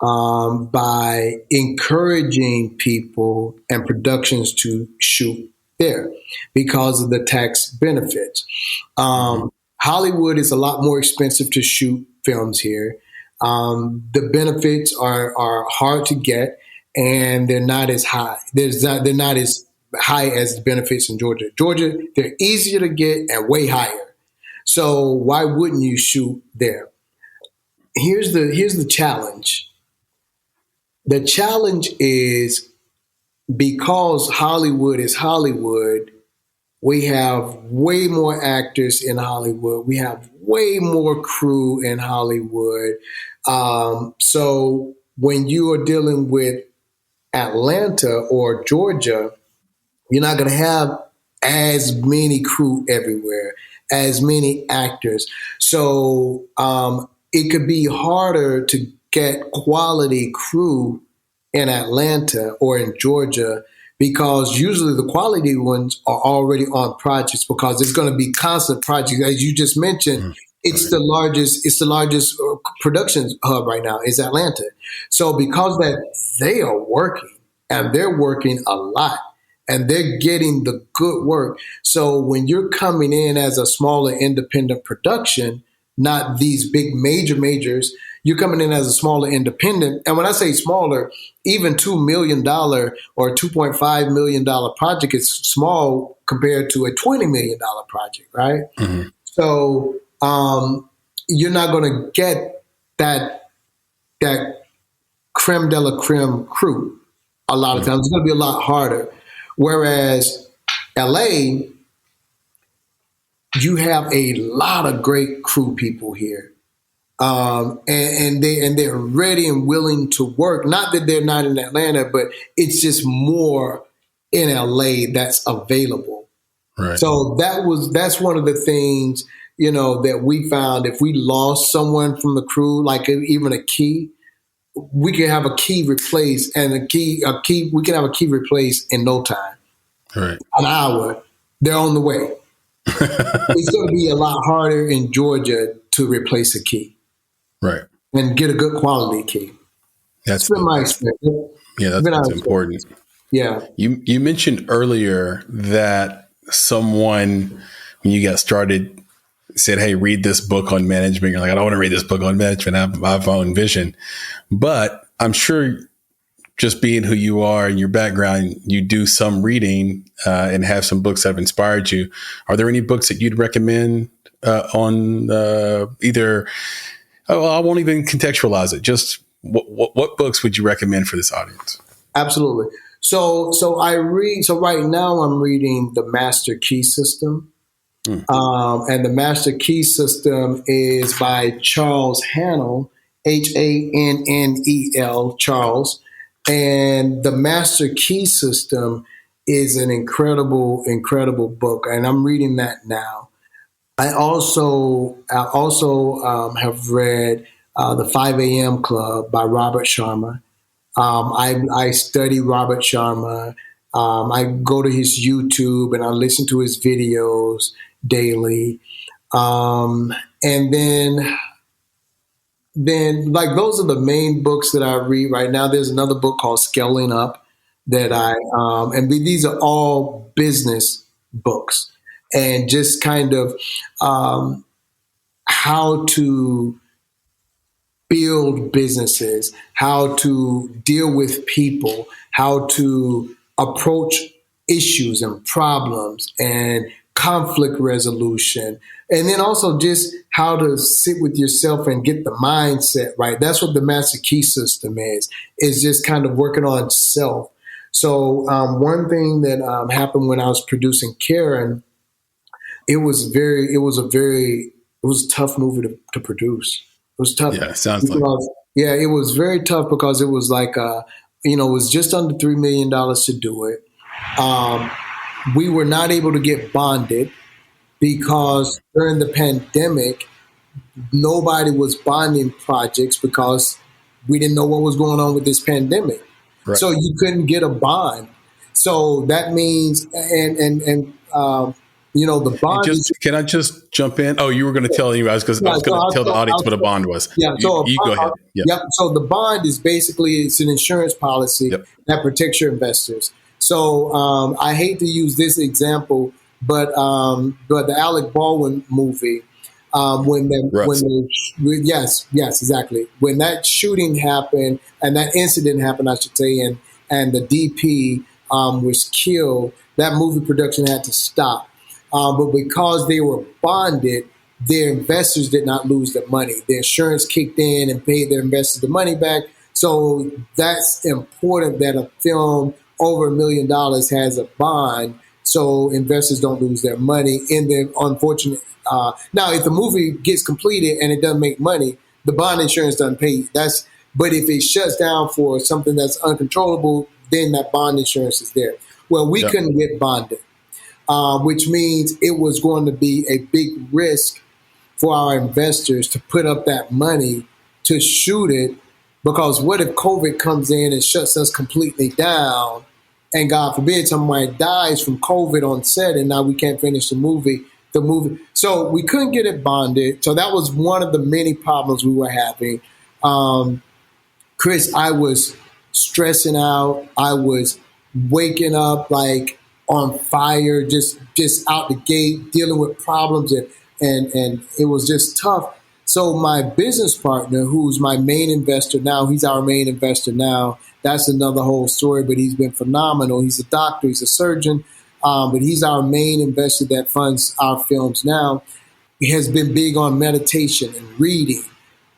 by encouraging people and productions to shoot there because of the tax benefits. Hollywood is a lot more expensive to shoot films here. The benefits are hard to get, and they're not as high. They're not as high as the benefits in Georgia. Georgia, they're easier to get and way higher. So why wouldn't you shoot there? Here's the challenge. The challenge is because Hollywood is Hollywood, we have way more actors in Hollywood. We have way more crew in Hollywood. So when you are dealing with Atlanta or Georgia, you're not going to have as many crew everywhere, as many actors. So it could be harder to get quality crew in Atlanta or in Georgia because usually the quality ones are already on projects because there's going to be constant projects. As you just mentioned, it's the largest production hub right now is Atlanta. So because that they are working and they're working a lot and they're getting the good work. So when you're coming in as a smaller independent production, not these big majors, you're coming in as a smaller independent. And when I say smaller, even $2 million or $2.5 million project is small compared to a $20 million project, right? Mm-hmm. So you're not going to get that creme de la creme crew a lot of times. It's going to be a lot harder. Whereas LA, you have a lot of great crew people here. And they're ready and willing to work. Not that they're not in Atlanta, but it's just more in LA that's available. Right. So that's one of the things, that we found. If we lost someone from the crew, like even a key, we can have a key replaced, and we can have a key replaced in no time. Right. An hour, they're on the way. It's going to be a lot harder in Georgia to replace a key. Right. And get a good quality key. That's been my experience. Yeah, that's important. Yeah. You mentioned earlier that someone, when you got started, said, hey, read this book on management. You're like, I don't want to read this book on management. I have my own vision. But I'm sure just being who you are and your background, you do some reading and have some books that have inspired you. Are there any books that you'd recommend on either? Oh, I won't even contextualize it. Just what books would you recommend for this audience? Absolutely. So I read. So right now I'm reading The Master Key System, and The Master Key System is by Charles Hannell, Hannel, Charles. And The Master Key System is an incredible, incredible book, and I'm reading that now. I also have read The 5 a.m. Club by Robert Sharma. I study Robert Sharma. I go to his YouTube and I listen to his videos daily. And then like those are the main books that I read right now. There's another book called Scaling Up that and these are all business books and just kind of how to build businesses, how to deal with people, how to approach issues and problems and conflict resolution. And then also just how to sit with yourself and get the mindset right. That's what the Master Key System is just kind of working on self. So one thing that happened when I was producing Karen, it was a tough movie to produce. It was tough. Yeah, it sounds like. Yeah, it was very tough because it was like, it was just under $3 million to do it. We were not able to get bonded because during the pandemic, nobody was bonding projects because we didn't know what was going on with this pandemic. Right. So you couldn't get a bond. So that means, the bond. Can I just jump in? Oh, you were going to tell you. I was going to tell the audience what a bond was. Yeah. So you go ahead. Yep. So the bond is basically it's an insurance policy that protects your investors. So I hate to use this example, but the Alec Baldwin movie, exactly. When that shooting happened and that incident happened, I should say, and the DP was killed, that movie production had to stop. But because they were bonded, their investors did not lose their money. The insurance kicked in and paid their investors the money back. So that's important that a film over $1 million has a bond so investors don't lose their money in the unfortunate. Now, if the movie gets completed and it doesn't make money, the bond insurance doesn't pay. But if it shuts down for something that's uncontrollable, then that bond insurance is there. Well, we couldn't get bonded. Which means it was going to be a big risk for our investors to put up that money to shoot it, because what if COVID comes in and shuts us completely down, and God forbid somebody dies from COVID on set and now we can't finish the movie. So we couldn't get it bonded. So that was one of the many problems we were having. Chris, I was stressing out. I was waking up like on fire, just out the gate, dealing with problems, and it was just tough. So my business partner, who's my main investor now, he's our main investor now. That's another whole story, but he's been phenomenal. He's a doctor, he's a surgeon, but he's our main investor that funds our films now. He has been big on meditation and reading.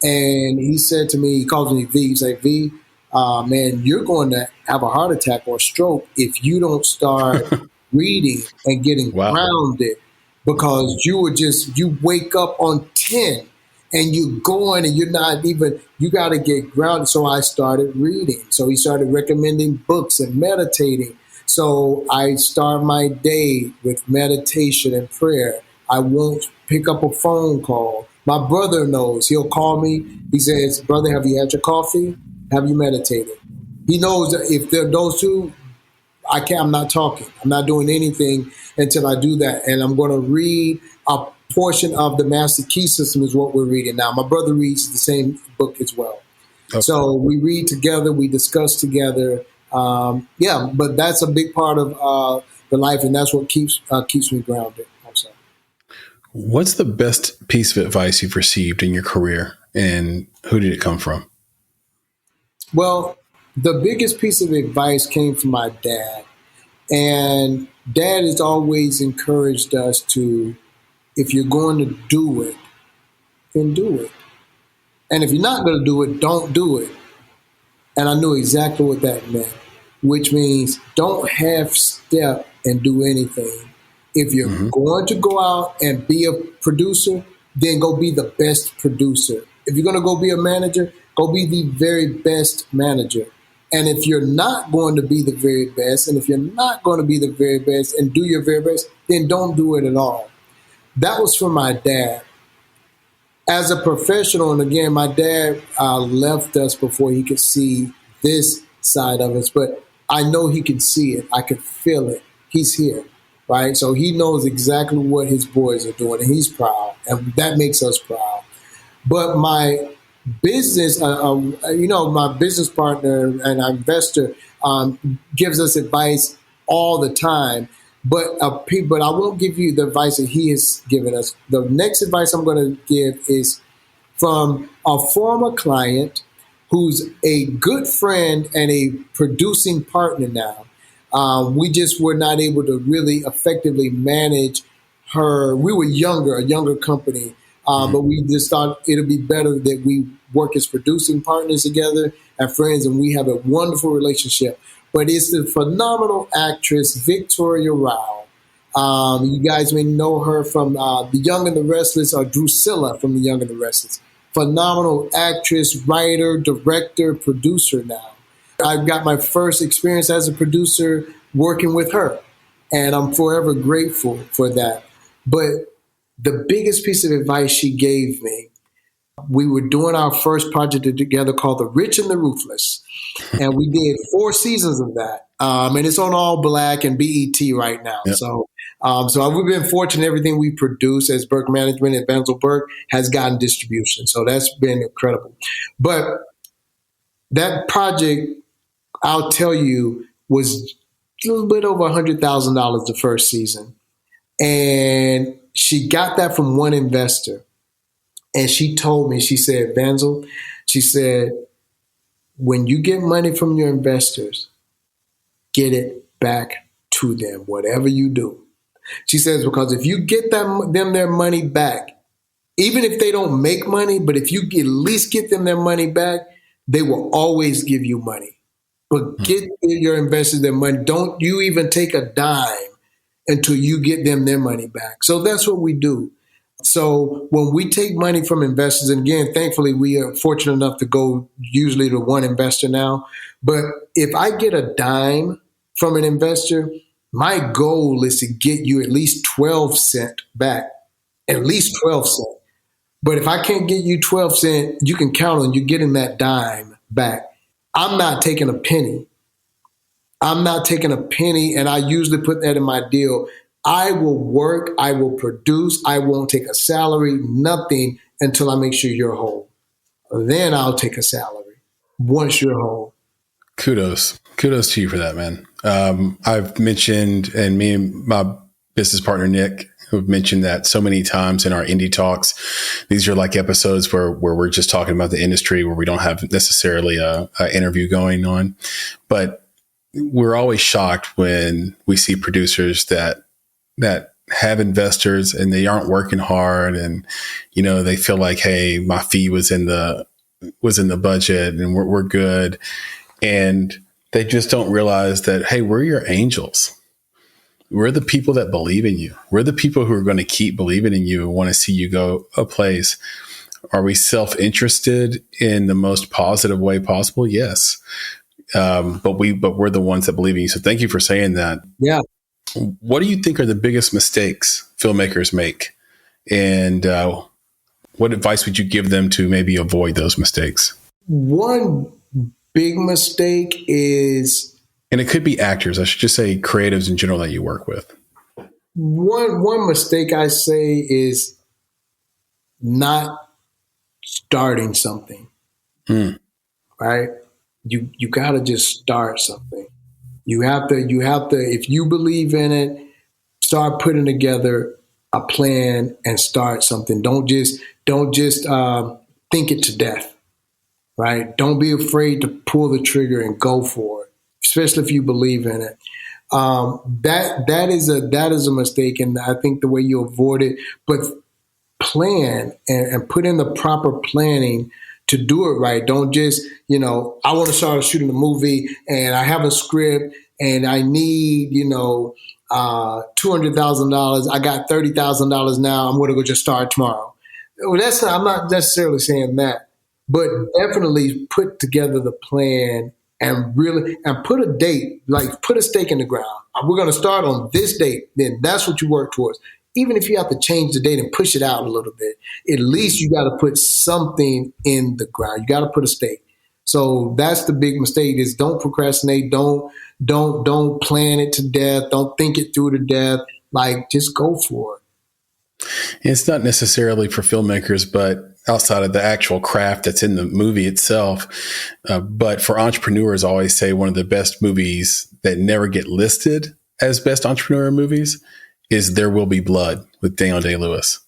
And he said to me, he calls me V, he's like, V, man, you're going to have a heart attack or stroke if you don't start reading and getting grounded, because you wake up on 10 and you're going and you're not even, you got to get grounded. So I started reading. So he started recommending books and meditating. So I start my day with meditation and prayer. I won't pick up a phone call. My brother knows. He'll call me. He says, brother, have you had your coffee? Have you meditated? He knows that if they're those two, I'm not talking. I'm not doing anything until I do that. And I'm going to read a portion of the Master Key System is what we're reading now. My brother reads the same book as well. Okay. So we read together, we discuss together. But that's a big part of the life, and that's what keeps me grounded. What's the best piece of advice you've received in your career, and who did it come from? Well, the biggest piece of advice came from my dad. And Dad has always encouraged us to, if you're going to do it, then do it. And if you're not going to do it, don't do it. And I knew exactly what that meant, which means don't half step and do anything. If you're going to go out and be a producer, then go be the best producer. If you're going to go be a manager, go be the very best manager. And if you're not going to be the very best, and if you're not going to be the very best and do your very best, then don't do it at all. That was from my dad. As a professional, and again, my dad left us before he could see this side of us, but I know he can see it. I could feel it. He's here, right? So he knows exactly what his boys are doing, and he's proud, and that makes us proud. But my business, my business partner and our investor gives us advice all the time. But I won't give you the advice that he has given us. The next advice I'm going to give is from a former client who's a good friend and a producing partner now. We just were not able to really effectively manage her. We were a younger company. But we just thought it'd be better that we work as producing partners together and friends, and we have a wonderful relationship. But it's the phenomenal actress, Victoria Rao. You guys may know her from The Young and the Restless, or Drusilla from The Young and the Restless. Phenomenal actress, writer, director, producer now. I've got my first experience as a producer working with her, and I'm forever grateful for that. But the biggest piece of advice she gave me, we were doing our first project together called The Rich and the Ruthless. And we did 4 seasons of that. And it's on All Black and BET right now. Yep. So we've been fortunate. Everything we produce as Burke Management and Vanzil Burke has gotten distribution. So that's been incredible. But that project, I'll tell you, was a little bit over $100,000 the first season. And she got that from one investor. And she told me, she said, Vanzil, she said, when you get money from your investors, get it back to them, whatever you do. She says, because if you get them their money back, even if they don't make money, but if you at least get them their money back, they will always give you money. But get your investors their money. Don't you even take a dime until you get them their money back. So that's what we do. So when we take money from investors, and again, thankfully, we are fortunate enough to go usually to one investor now. But if I get a dime from an investor, my goal is to get you at least 12 cents back, at least 12 cents. But if I can't get you 12 cents, you can count on you getting that dime back. I'm not taking a penny. I'm not taking a penny, and I usually put that in my deal. I will work, I will produce, I won't take a salary, nothing until I make sure you're whole. Then I'll take a salary once you're whole. Kudos to you for that, man. I've mentioned, and me and my business partner, Nick, have mentioned that so many times in our indie talks. These are like episodes where we're just talking about the industry, where we don't have necessarily a interview going on. But we're always shocked when we see producers that have investors and they aren't working hard, and they feel like, hey, my fee was in the budget and we're good, and they just don't realize that, hey, we're your angels. We're the people that believe in you. We're the people who are going to keep believing in you and want to see you go a place. Are we self-interested in the most positive way possible? Yes. But we're the ones that believe in you. So thank you for saying that. Yeah. What do you think are the biggest mistakes filmmakers make? And what advice would you give them to maybe avoid those mistakes? One big mistake is... And it could be actors. I should just say creatives in general that you work with. One mistake I say is not starting something. Right? You got to just start something. You have to, if you believe in it, start putting together a plan and start something. Don't just think it to death, right? Don't be afraid to pull the trigger and go for it, especially if you believe in it. That is a mistake, and I think the way you avoid it, but plan and put in the proper planning to do it right. Don't just, I want to start shooting a movie and I have a script and I need, $200,000. I got $30,000 now. I'm going to go just start tomorrow. Well, I'm not necessarily saying that, but definitely put together the plan and put a date, like put a stake in the ground. We're going to start on this date. Then that's what you work towards. Even if you have to change the date and push it out a little bit, at least you got to put something in the ground. You got to put a stake. So that's the big mistake: is don't procrastinate. Don't plan it to death. Don't think it through to death. Like, just go for it. It's not necessarily for filmmakers, but outside of the actual craft that's in the movie itself. But for entrepreneurs, I always say one of the best movies that never get listed as best entrepreneur movies is There Will Be Blood with Daniel Day-Lewis.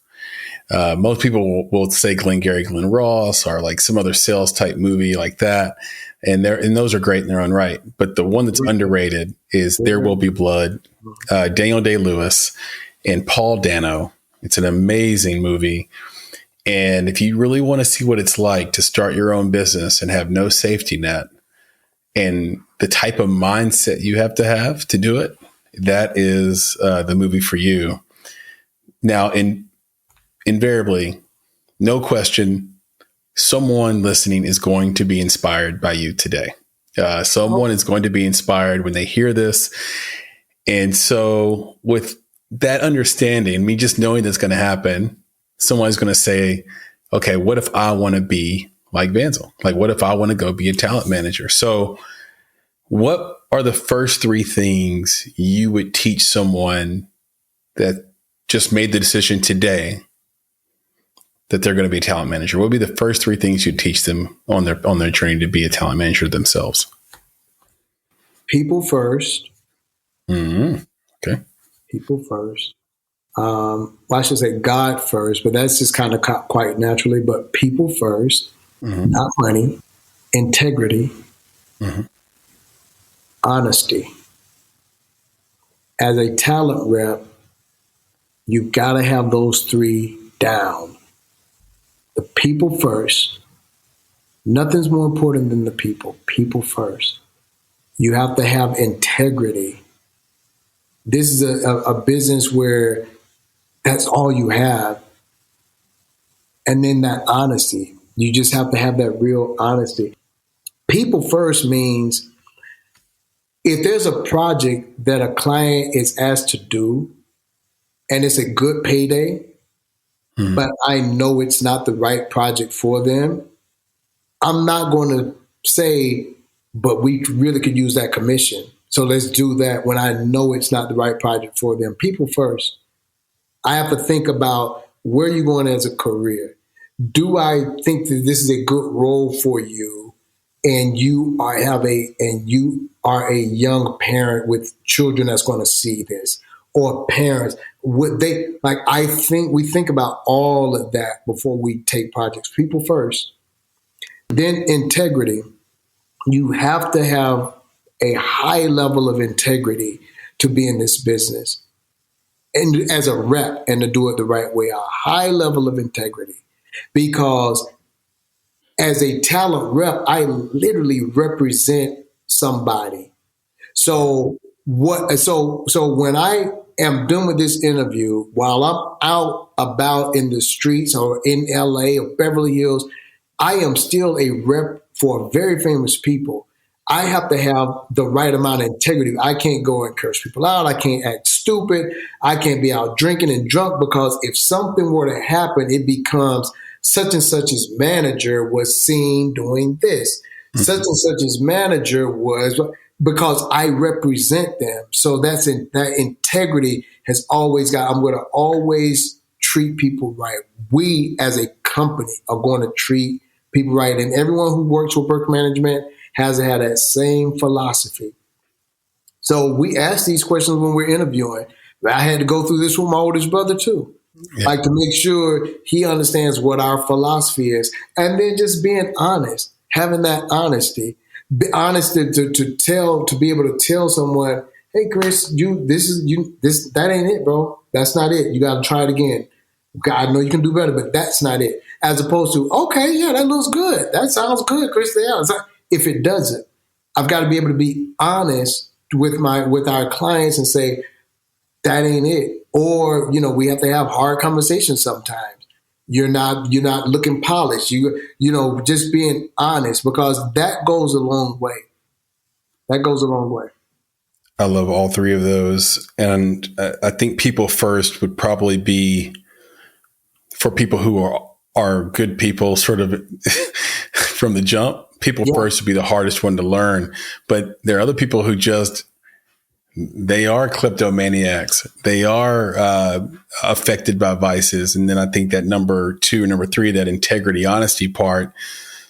Most people will say Glengarry Glen Ross or like some other sales type movie like that. And those are great in their own right. But the one that's underrated is There Will Be Blood, Daniel Day-Lewis and Paul Dano. It's an amazing movie. And if you really want to see what it's like to start your own business and have no safety net and the type of mindset you have to do it, that is the movie for you. Now, invariably, no question, someone listening is going to be inspired by you today. Someone is going to be inspired when they hear this. And so with that understanding, me just knowing that's going to happen, someone's going to say, okay, what if I want to be like Vanzil? Like, what if I want to go be a talent manager? So what are the first three things you would teach someone that just made the decision today that they're going to be a talent manager? What would be the first three things you'd teach them on their journey to be a talent manager themselves? People first. Mm-hmm. Okay. People first. Well, I should say God first, but that's just kind of quite naturally. But people first, not money, integrity, honesty. As a talent rep, you got to have those three down. The people first. Nothing's more important than the people. People first. You have to have integrity. This is a business where that's all you have. And then that honesty. You just have to have that real honesty. People first means if there's a project that a client is asked to do and it's a good payday, but I know it's not the right project for them, I'm not going to say, but we really could use that commission. So let's do that when I know it's not the right project for them. People first. I have to think about where you're going as a career. Do I think that this is a good role for you? And you are a young parent with children that's going to see this, or parents. Would they like? I think we think about all of that before we take projects. People first, then integrity. You have to have a high level of integrity to be in this business, and as a rep, and to do it the right way. A high level of integrity, because as a talent rep, I literally represent somebody. So when I am done with this interview, while I'm out about in the streets or in LA or Beverly Hills, I am still a rep for very famous people. I have to have the right amount of integrity. I can't go and curse people out. I can't act stupid. I can't be out drinking and drunk, because if something were to happen, it becomes such and such's manager was seen doing this. Such and such's manager was, because I represent them. So that integrity has always I'm going to always treat people right. We as a company are going to treat people right. And everyone who works with Burke Management has had that same philosophy. So we ask these questions when we're interviewing. I had to go through this with my oldest brother too. Yeah. Like to make sure he understands what our philosophy is. And then just being honest, having that honesty, be honest to be able to tell someone, hey Chris, that ain't it, bro. That's not it. You got to try it again. God, I know you can do better, but that's not it. As opposed to, okay, yeah, that looks good. That sounds good, Chris. If it doesn't, I've got to be able to be honest with our clients and say, that ain't it. Or, we have to have hard conversations sometimes. You're not looking polished. Just being honest, because that goes a long way. That goes a long way. I love all three of those. And I think people first would probably be, for people who are good people sort of from the jump, people first would be the hardest one to learn. But there are other people who they are kleptomaniacs. They are affected by vices. And then I think that number 2, number 3, that integrity, honesty part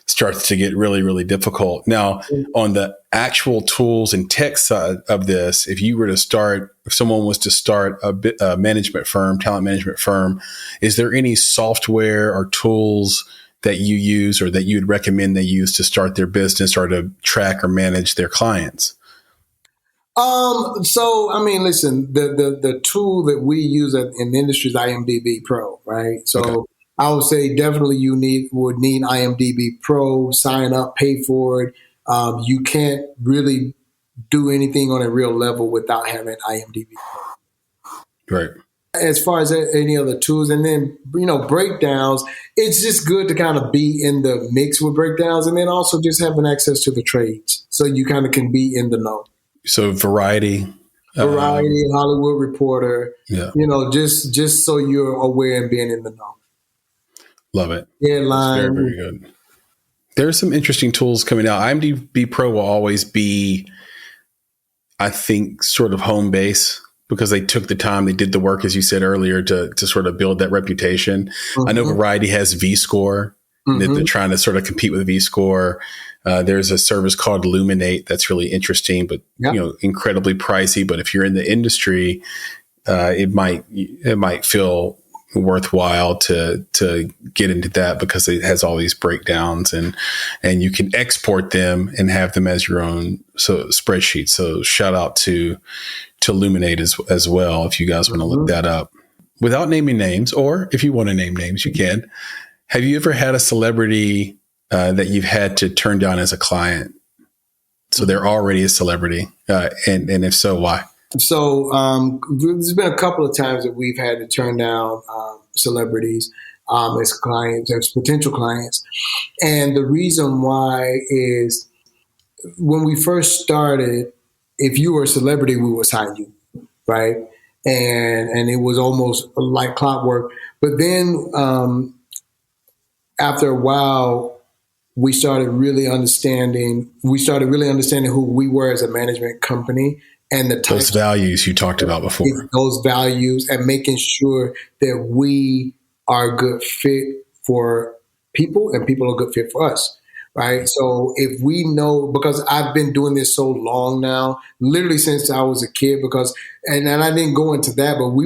starts to get really, really difficult. Now, on the actual tools and tech side of this, if someone was to start a management firm, talent management firm, is there any software or tools that you use or that you'd recommend they use to start their business or to track or manage their clients? Listen, the tool that we use in the industry is IMDb Pro, right? So okay. I would say definitely you would need IMDb Pro, sign up, pay for it. You can't really do anything on a real level without having IMDb Pro. Right. As far as any other tools, and then, breakdowns, it's just good to kind of be in the mix with breakdowns, and then also just having access to the trades so you kind of can be in the know. So Variety, Hollywood Reporter, yeah. Just so you're aware and being in the know. Love it. Headline. Very, very good. There's some interesting tools coming out. IMDb Pro will always be, I think, sort of home base because they took the time, they did the work, as you said earlier, to sort of build that reputation. Mm-hmm. I know Variety has V-Score. Mm-hmm. They're trying to sort of compete with V-Score. There's a service called Luminate that's really interesting, but incredibly pricey. But if you're in the industry, it might feel worthwhile to get into that because it has all these breakdowns and you can export them and have them as your own spreadsheet. So shout out to Luminate as well if you guys want to look that up. Without naming names, or if you want to name names, you can. Have you ever had a celebrity that you've had to turn down as a client? So they're already a celebrity. And if so, why? So there's been a couple of times that we've had to turn down celebrities as clients, as potential clients. And the reason why is when we first started, if you were a celebrity, we would sign you, right? And it was almost like clockwork. But then after a while, we started really understanding who we were as a management company and those values you talked about before. Those values and making sure that we are a good fit for people and people are a good fit for us, right? So if we know, because I've been doing this so long now, literally since I was a kid, and I didn't go into that, but me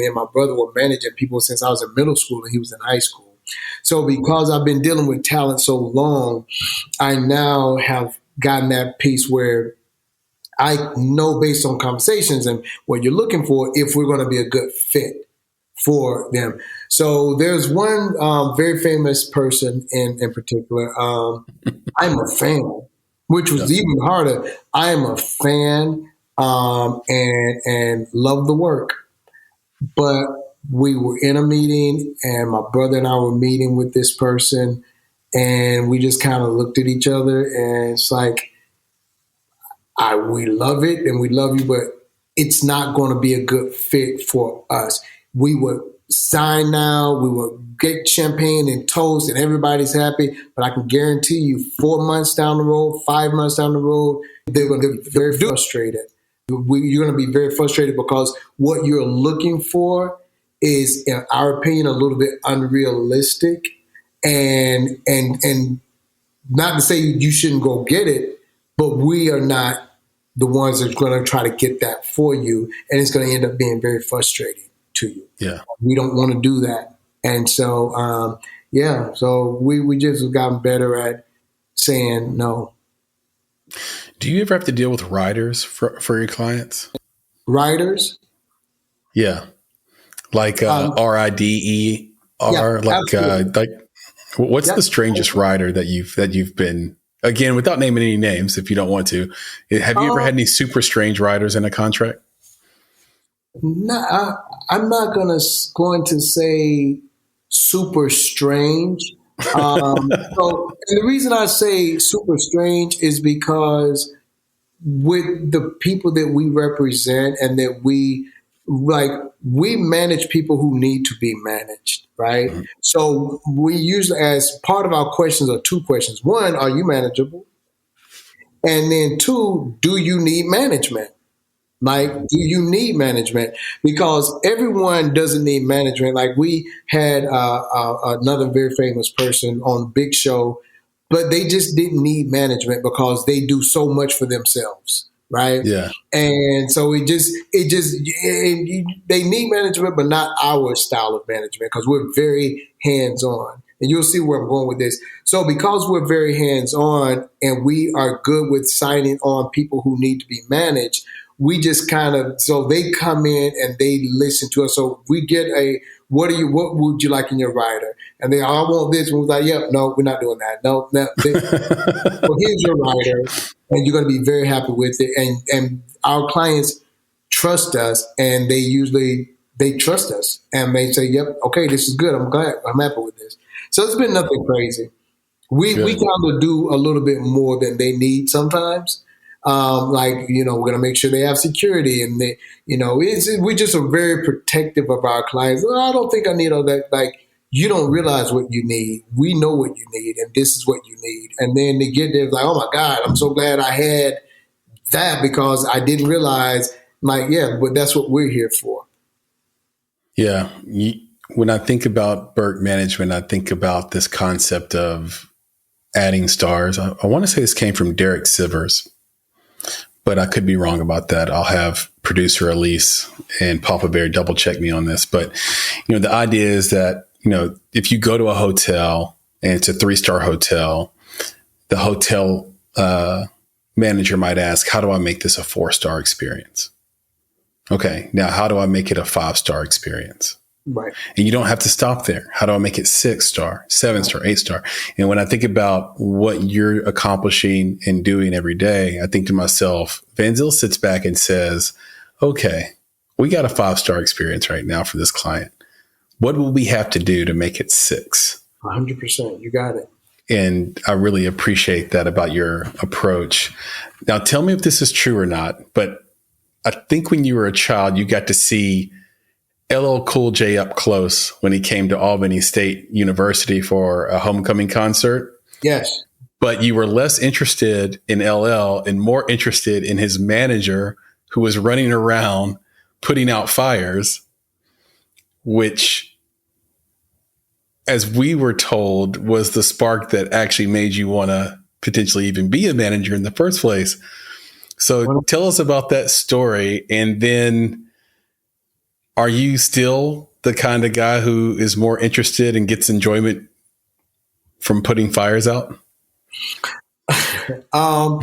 and my brother were managing people since I was in middle school and he was in high school. So because I've been dealing with talent so long, I now have gotten that piece where I know based on conversations and what you're looking for, if we're going to be a good fit for them. So there's one very famous person in particular. I'm a fan, which was even harder. I am a fan and love the work. But we were in a meeting and my brother and I were meeting with this person and we just kind of looked at each other and it's like, we love it and we love you, but it's not going to be a good fit for us. We would sign now, we would get champagne and toast and everybody's happy, but I can guarantee you 4 months down the road, 5 months down the road, they're going to be very frustrated. You're going to be very frustrated because what you're looking for is, in our opinion, a little bit unrealistic and not to say you shouldn't go get it, but we are not the ones that are going to try to get that for you, and it's going to end up being very frustrating to you. Yeah. We don't want to do that. And so, so we just have gotten better at saying no. Do you ever have to deal with writers for your clients? Writers? Yeah. Like RIDER, like what's the strangest writer that you've been, again, without naming any names, if you don't want to, have you ever had any super strange writers in a contract? No, I'm not going to say super strange. And the reason I say super strange is because with the people that we represent and that we manage people who need to be managed, right? Mm-hmm. So we usually, as part of our questions, are two questions. One, are you manageable? And then two, do you need management? Like, do you need management? Because everyone doesn't need management. Like, we had another very famous person on a big show, but they just didn't need management because they do so much for themselves, right? Yeah. And so they need management, but not our style of management because we're very hands-on. And you'll see where I'm going with this. So because we're very hands-on and we are good with signing on people who need to be managed, we just so they come in and they listen to us. So we get what would you like in your writer? And they, I want this. And we're like, yep, no, we're not doing that. No. Well, here's your writer, and you're going to be very happy with it. And our clients trust us, and they trust us, and they say, yep, okay, this is good. I'm glad. I'm happy with this. So it's been nothing crazy. We kind of do a little bit more than they need sometimes. We're going to make sure they have security, and we just are very protective of our clients. I don't think I need all that. Like, you don't realize what you need. We know what you need, and this is what you need. And then they get there, like, oh my God, I'm so glad I had that because I didn't realize. Like, yeah, but that's what we're here for. Yeah. When I think about Burke management, I think about this concept of adding stars. I want to say this came from Derek Sivers, but I could be wrong about that. I'll have producer Elise and Papa Bear double check me on this. But, the idea is that, if you go to a hotel and it's a 3-star hotel, the hotel manager might ask, how do I make this a 4-star experience? Okay. Now, how do I make it a 5-star experience? Right. And you don't have to stop there. How do I make it 6-star, 7-star, 8-star? And when I think about what you're accomplishing and doing every day, I think to myself, Vanzil sits back and says, okay, we got a 5-star experience right now for this client. What will we have to do to make it 6? 100%. You got it. And I really appreciate that about your approach. Now, tell me if this is true or not, but I think when you were a child, you got to see LL Cool J up close when he came to Albany State University for a homecoming concert. Yes. But you were less interested in LL and more interested in his manager who was running around putting out fires, which, as we were told, was the spark that actually made you want to potentially even be a manager in the first place. So tell us about that story. And then, are you still the kind of guy who is more interested and gets enjoyment from putting fires out? So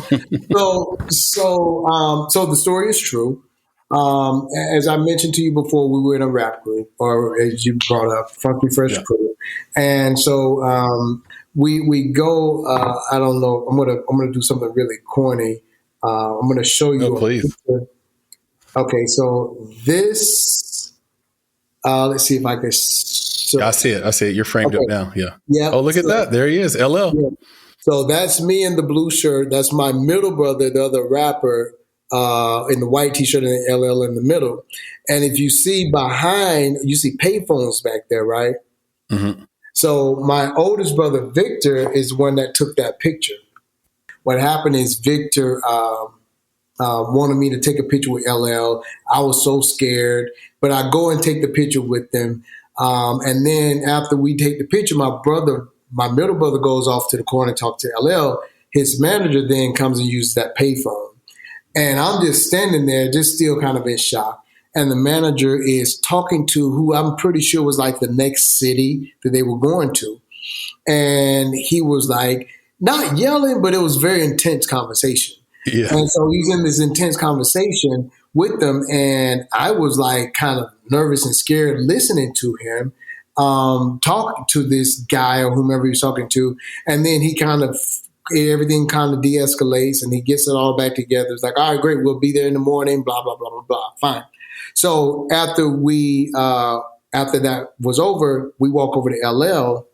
the story is true. As I mentioned to you before, we were in a rap group, or as you brought up, Funky Fresh Crew. And so we go. I don't know. I'm gonna do something really corny. I'm gonna show you. Oh, please. Picture. Okay, so this. Let's see if I can. I see it. You're framed up now. Yeah. Yeah. Oh, look at that. There he is. LL. Yeah. So that's me in the blue shirt. That's my middle brother, the other rapper, in the white T-shirt, and the LL in the middle. And if you see behind, you see payphones back there, right? Mm-hmm. So my oldest brother, Victor, is one that took that picture. What happened is Victor wanted me to take a picture with LL. I was so scared, but I go and take the picture with them. And then after we take the picture, my middle brother goes off to the corner and talks to LL. His manager then comes and uses that payphone. And I'm just standing there, just still kind of in shock. And the manager is talking to who I'm pretty sure was like the next city that they were going to. And he was like, not yelling, but it was very intense conversation. Yeah. And so he's in this intense conversation with them. And I was like kind of nervous and scared listening to him, talking to this guy or whomever he was talking to. And then everything kind of de-escalates and he gets it all back together. It's like, all right, great. We'll be there in the morning, blah, blah, blah, blah, blah. Fine. So after that was over, we walk over to LL.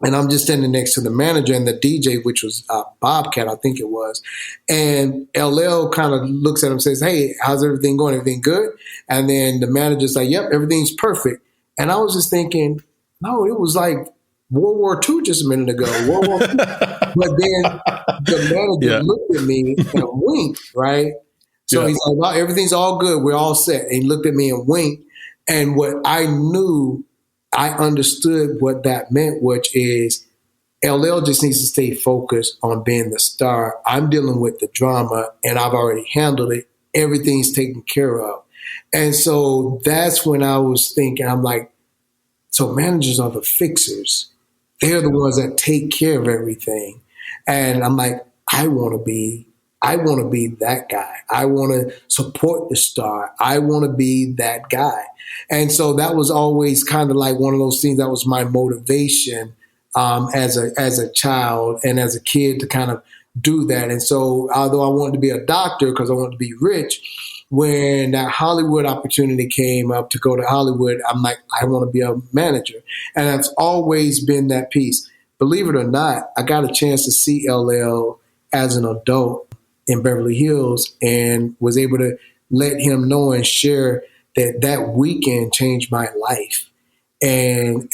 And I'm just standing next to the manager and the DJ, which was Bobcat, I think it was. And LL kind of looks at him and says, hey, how's everything going? Everything good? And then the manager's like, yep, everything's perfect. And I was just thinking, no, it was like World War II just a minute ago. World War II. But then the manager looked at me and winked, right? So he's like, well, everything's all good. We're all set. And he looked at me and winked. And what I knew, I understood what that meant, which is LL just needs to stay focused on being the star. I'm dealing with the drama and I've already handled it. Everything's taken care of. And so that's when I was thinking, I'm like, so managers are the fixers. They're the ones that take care of everything. And I'm like, I want to be that guy. I want to support the star. I want to be that guy. And so that was always kind of like one of those things that was my motivation as a child and as a kid to kind of do that. And so although I wanted to be a doctor because I wanted to be rich, when that Hollywood opportunity came up to go to Hollywood, I'm like, I want to be a manager. And that's always been that piece. Believe it or not, I got a chance to see LL as an adult in Beverly Hills and was able to let him know and share that weekend changed my life. And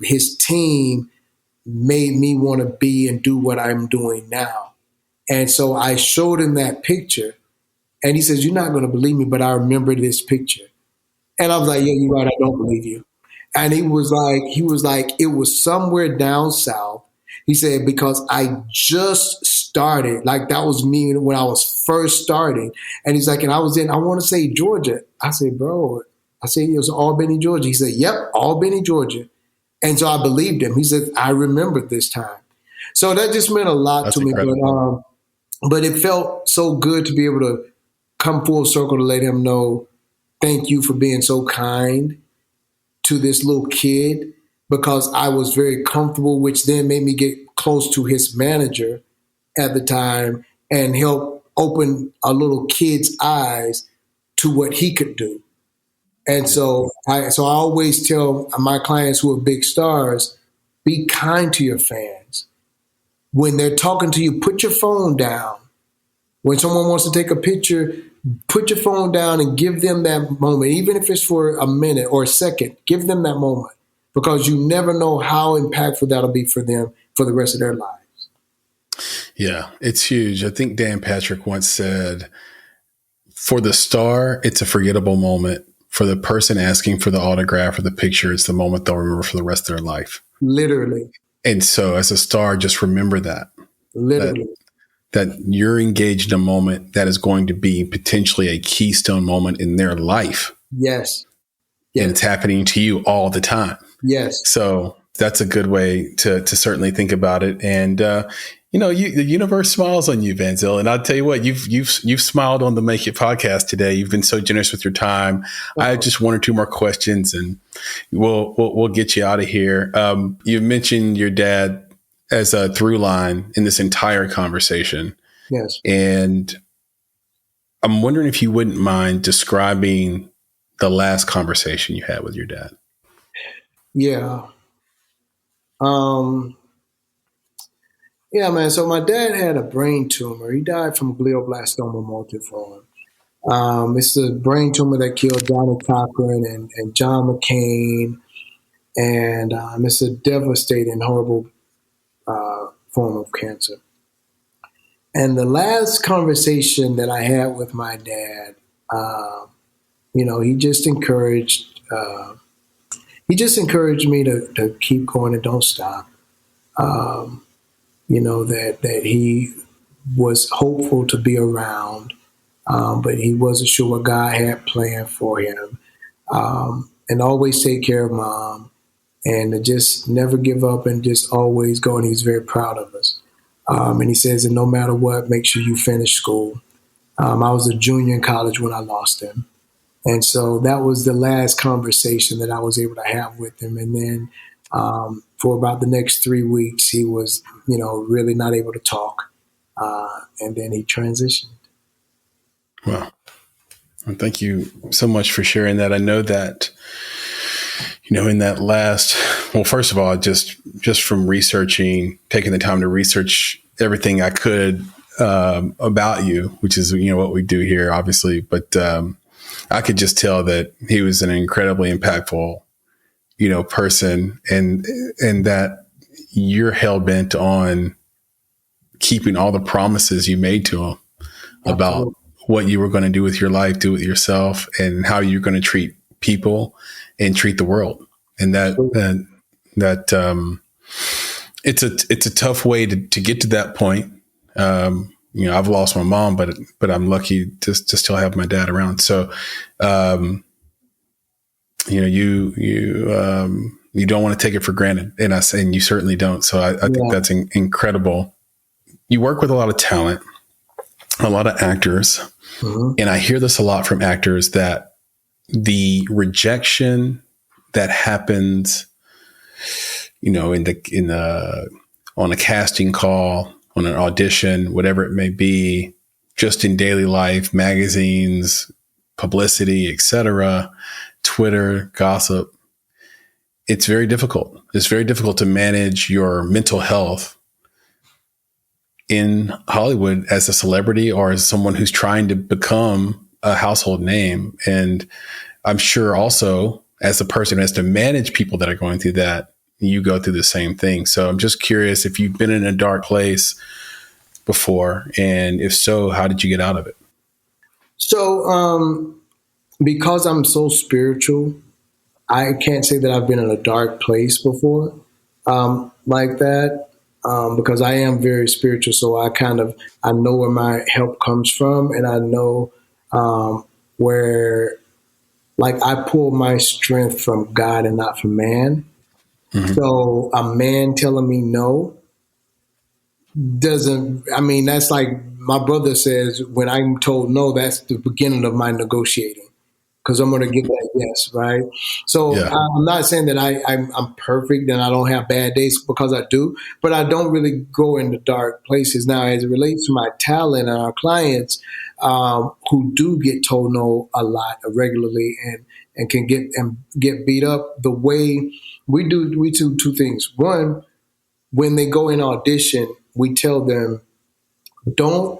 his team made me want to be and do what I'm doing now. And so I showed him that picture and he says, you're not going to believe me, but I remember this picture. And I was like, yeah, you're right. I don't believe you. And he was like, it was somewhere down south. He said, because I just started, like that was me when I was first starting. And he's like, and I was in, I want to say Georgia. I said, bro, it was Albany, Georgia. He said, yep, Albany, Georgia. And so I believed him. He said, I remembered this time. So that just meant a lot That's to me. But it felt so good to be able to come full circle to let him know, thank you for being so kind to this little kid, because I was very comfortable, which then made me get close to his manager at the time and help open a little kid's eyes to what he could do. And so I always tell my clients who are big stars, be kind to your fans. When they're talking to you, put your phone down. When someone wants to take a picture, put your phone down and give them that moment, even if it's for a minute or a second, give them that moment, because you never know how impactful that'll be for them for the rest of their lives. Yeah, it's huge. I think Dan Patrick once said, for the star, it's a forgettable moment. For the person asking for the autograph or the picture, it's the moment they'll remember for the rest of their life. Literally. And so as a star, just remember that. Literally. That you're engaged in a moment that is going to be potentially a keystone moment in their life. Yes. And it's happening to you all the time. Yes. So that's a good way to certainly think about it. And, the universe smiles on you, Vanzil. And I'll tell you what, you've smiled on the Make It podcast today. You've been so generous with your time. I have just one or two more questions and we'll get you out of here. You mentioned your dad as a through line in this entire conversation. Yes. And I'm wondering if you wouldn't mind describing the last conversation you had with your dad. Yeah. Yeah, man. So my dad had a brain tumor. He died from glioblastoma multiforme. It's a brain tumor that killed Johnny Cochran and John McCain. And it's a devastating, horrible form of cancer. And the last conversation that I had with my dad, he just encouraged me to keep going and don't stop. That he was hopeful to be around but he wasn't sure what God had planned for him. And always take care of mom, and to just never give up and just always go. And he's very proud of us. And he says that no matter what, make sure you finish school. I was a junior in college when I lost him. And so that was the last conversation that I was able to have with him. And then for about the next 3 weeks, he was, really not able to talk. And then he transitioned. Wow. Well, thank you so much for sharing that. I know that, in that first of all, just from researching, taking the time to research everything I could about you, which is, what we do here, obviously. But I could just tell that he was an incredibly impactful, person, and that you're hell bent on keeping all the promises you made to him about what you were going to do with your life, do with yourself, and how you're going to treat people and treat the world. And it's a tough way to get to that point. I've lost my mom, but I'm lucky to still have my dad around. So, you don't want to take it for granted, and you certainly don't. So I think that's incredible. You work with a lot of talent, a lot of actors, and I hear this a lot from actors, that the rejection that happens, on a casting call, on an audition, whatever it may be, just in daily life, magazines, publicity, etc., Twitter, gossip. It's very difficult. It's very difficult to manage your mental health in Hollywood as a celebrity or as someone who's trying to become a household name. And I'm sure also as a person who has to manage people that are going through that, you go through the same thing. So I'm just curious if you've been in a dark place before, and if so, how did you get out of it? So, because I'm so spiritual, I can't say that I've been in a dark place before, like that, because I am very spiritual. So I know where my help comes from, and I know where, like, I pull my strength from God and not from man. Mm-hmm. So a man telling me no that's like my brother says, when I'm told no, that's the beginning of my negotiating, because I'm going to get that yes, right? So I'm not saying that I'm perfect and I don't have bad days, because I do, but I don't really go into dark places. Now, as it relates to my talent and our clients who do get told no a lot regularly and can get beat up, the way we do two things. One, when they go in audition, we tell them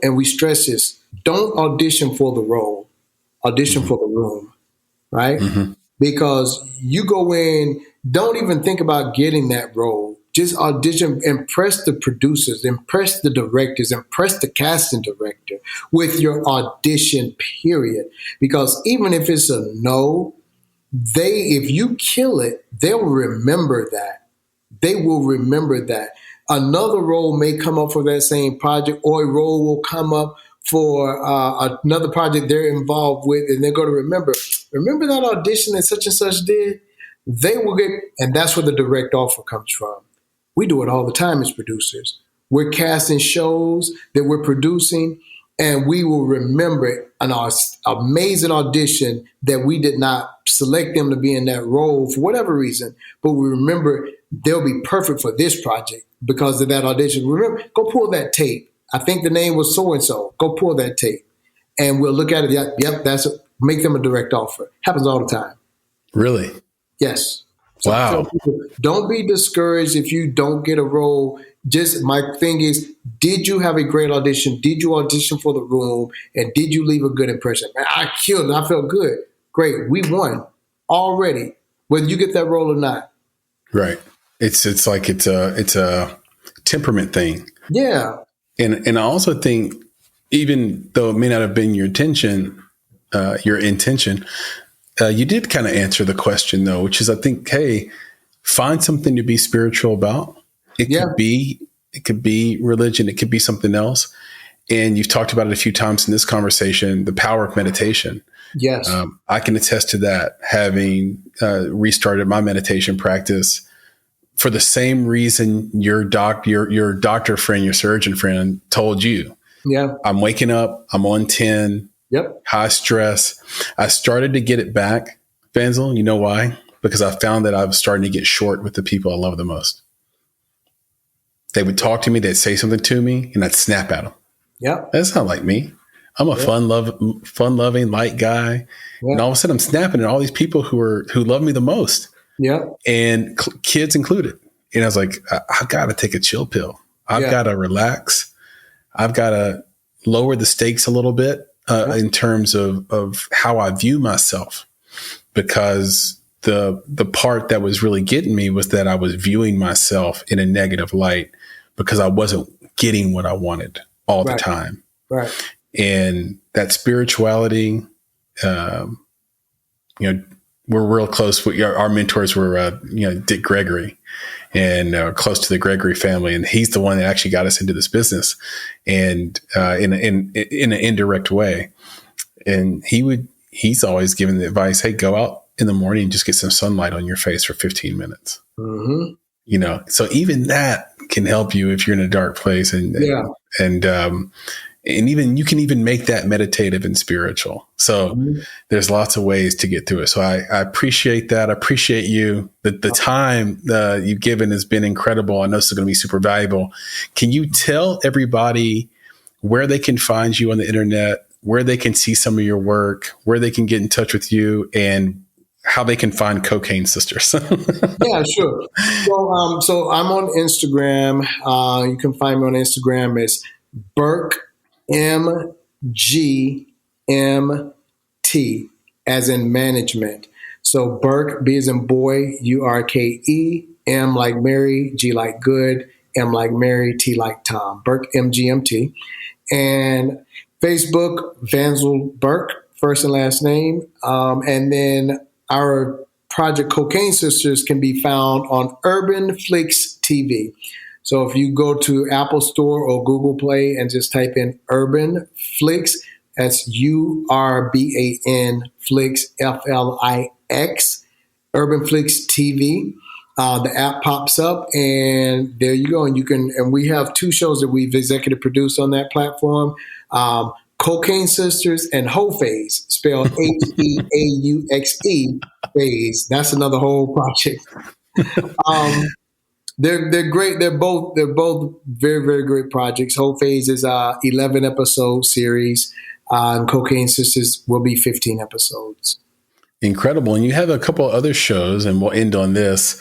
and we stress this, don't audition for the role, audition for the room, right? Mm-hmm. Because you go in, don't even think about getting that role. Just audition, impress the producers, impress the directors, impress the casting director with your audition, period. Because even if it's a no, if you kill it, they'll remember that. They will remember that. Another role may come up for that same project, or a role will come up for another project they're involved with, and they're going to remember that audition that such and such did? They will get, and that's where the direct offer comes from. We do it all the time as producers. We're casting shows that we're producing, and we will remember an amazing audition that we did not select them to be in that role for whatever reason, but we remember they'll be perfect for this project because of that audition. Remember, go pull that tape. I think the name was so-and-so. Go pull that tape. And we'll look at it. Yep, make them a direct offer. Happens all the time. Really? Yes. So wow. Don't be discouraged if you don't get a role. Just my thing is, did you have a great audition? Did you audition for the room? And did you leave a good impression? Man, I killed it. I felt good. Great. We won already, whether you get that role or not. Right. It's like it's a temperament thing. Yeah. And I also think, even though it may not have been your intention, you did kind of answer the question though, which is, I think, hey, find something to be spiritual about. It could be religion. It could be something else. and you've talked about it a few times in this conversation, the power of meditation. Yes. I can attest to that, having restarted my meditation practice for the same reason your doctor friend, your surgeon friend told you. Yeah. I'm waking up, I'm on 10, high stress. I started to get it back, Vanzil. You know why? Because I found that I was starting to get short with the people I love the most. They would talk to me, they'd say something to me, and I'd snap at them. Yeah. That's not like me. I'm a fun-loving, light guy. Yeah. And all of a sudden I'm snapping at all these people who love me the most. Yeah. And kids included. And I was like, I got to take a chill pill. I've got to relax. I've got to lower the stakes a little bit in terms of how I view myself, because the part that was really getting me was that I was viewing myself in a negative light because I wasn't getting what I wanted all the time. Right. And that spirituality, we're real close. Our mentors were, Dick Gregory, and close to the Gregory family. And he's the one that actually got us into this business, and in an indirect way. And he's always given the advice, hey, go out in the morning and just get some sunlight on your face for 15 minutes. Mm-hmm. So even that can help you if you're in a dark place, and even you can even make that meditative and spiritual. So there's lots of ways to get through it. So I appreciate that. I appreciate you. The time you've given has been incredible. I know this is going to be super valuable. Can you tell everybody where they can find you on the internet, where they can see some of your work, where they can get in touch with you, and how they can find Cocaine Sisters? Yeah, sure. So I'm on Instagram. You can find me on Instagram as Burke MGMT, as in management. So Burke, B as in boy, URKE, M like Mary, G like good, M like Mary, T like Tom. Burke MGMT. And Facebook, Vanzil Burke, first and last name. And then our project Cocaine Sisters can be found on Urban Flix TV. So if you go to Apple Store or Google Play and just type in Urban Flix, that's URBAN Flix, FLIX, Urban Flix TV. The app pops up, and there you go. And we have 2 shows that we've executive produced on that platform. Cocaine Sisters and Heaux Phase, spelled HEAUXE Phase. That's another whole project. They're great. They're both very, very great projects. Heaux Phase is a 11 episode series, and Cocaine Sisters will be 15 episodes. Incredible. And you have a couple of other shows, and we'll end on this.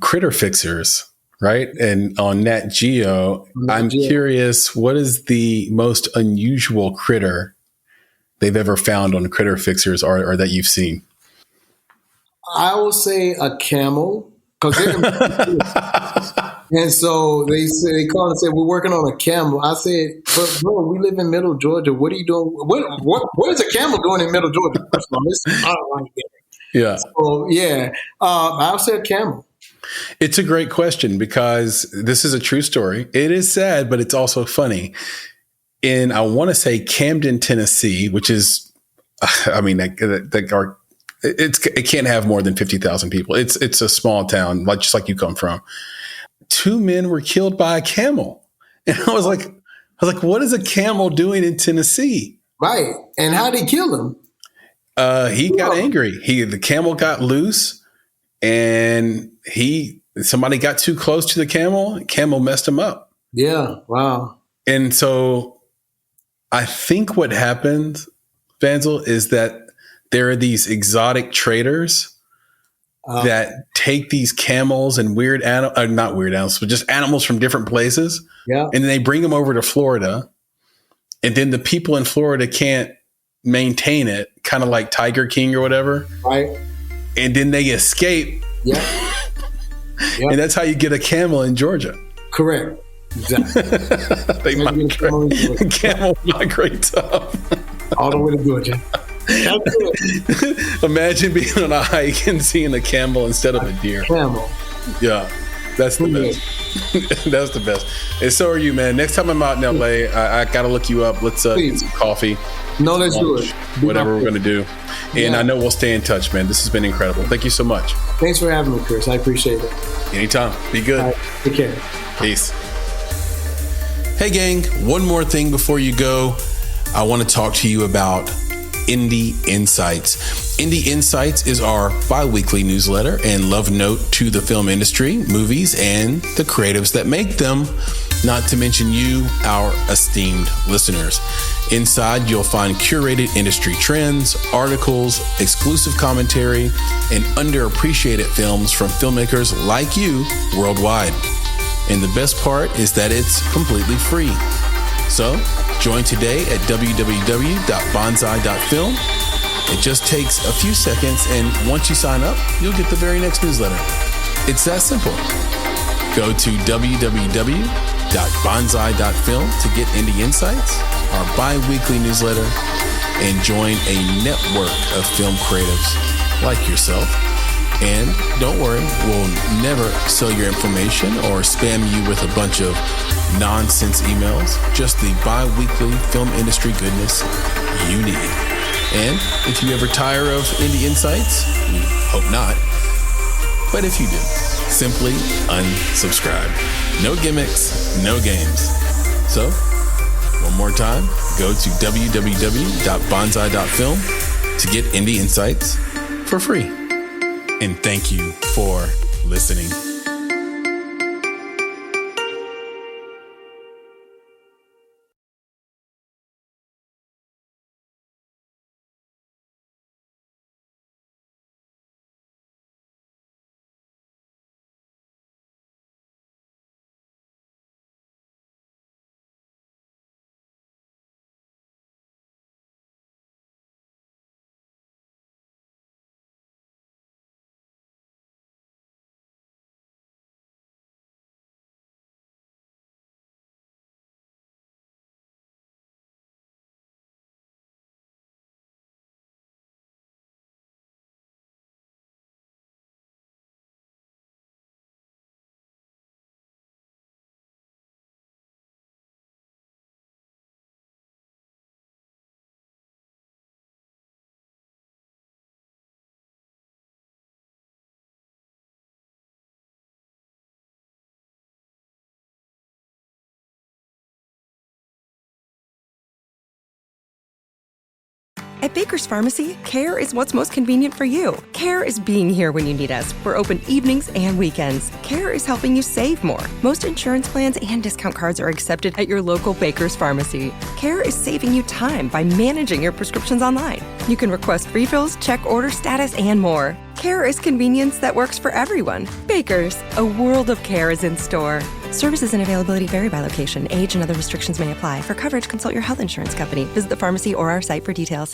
Critter Fixers, right? And on Nat Geo, I'm curious, what is the most unusual critter they've ever found on Critter Fixers, or that you've seen? I will say a camel. And so they called and said, we're working on a camel. I said, but bro, we live in Middle Georgia. What are you doing? What is a camel doing in Middle Georgia? First of all, this is not right there. Yeah. So I'll say a camel. It's a great question, because this is a true story. It is sad, but it's also funny. In, I want to say, Camden, Tennessee, which is, it can't have more than 50,000 people. It's a small town, just like you come from. 2 men were killed by a camel. And I was like, what is a camel doing in Tennessee? Right. And how did he kill him? He got angry. The camel got loose, and somebody got too close to the camel. Camel messed him up. Yeah. Wow. And so I think what happened, Vanzil, is that there are these exotic traders that take these camels and not weird animals, but just animals from different places. Yeah. And then they bring them over to Florida. And then the people in Florida can't maintain it, kind of like Tiger King or whatever. Right. And then they escape. Yeah. Yep. And that's how you get a camel in Georgia. Correct. Exactly. Camel migrate up. All the way to Georgia. Imagine being on a hike and seeing a camel instead of a deer. Camel. Yeah, that's the best. That was the best. And so are you, man. Next time I'm out in LA, I got to look you up. Let's get some coffee. No, let's do it. Whatever we're going to do. And I know we'll stay in touch, man. This has been incredible. Thank you so much. Thanks for having me, Chris. I appreciate it. Anytime. Be good. All right, take care. Peace. Hey, gang. One more thing before you go. I want to talk to you about Indie Insights. Indie Insights is our bi-weekly newsletter and love note to the film industry, movies, and the creatives that make them, not to mention you, our esteemed listeners. Inside, you'll find curated industry trends, articles, exclusive commentary, and underappreciated films from filmmakers like you worldwide. And the best part is that it's completely free. So, join today at www.banzai.film. It just takes a few seconds, and once you sign up, you'll get the very next newsletter. It's that simple. Go to www.banzai.film to get Indie Insights, our bi-weekly newsletter, and join a network of film creatives like yourself. And don't worry, we'll never sell your information or spam you with a bunch of nonsense emails, just the bi-weekly film industry goodness you need. And if you ever tire of Indie Insights, we hope not, but if you do, simply unsubscribe. No gimmicks, no games. So, one more time, go to www.banzai.film to get Indie Insights for free. And thank you for listening. At Baker's Pharmacy, care is what's most convenient for you. Care is being here when you need us. We're open evenings and weekends. Care is helping you save more. Most insurance plans and discount cards are accepted at your local Baker's Pharmacy. Care is saving you time by managing your prescriptions online. You can request refills, check order status, and more. Care is convenience that works for everyone. Baker's, a world of care is in store. Services and availability vary by location. Age and other restrictions may apply. For coverage, consult your health insurance company. Visit the pharmacy or our site for details.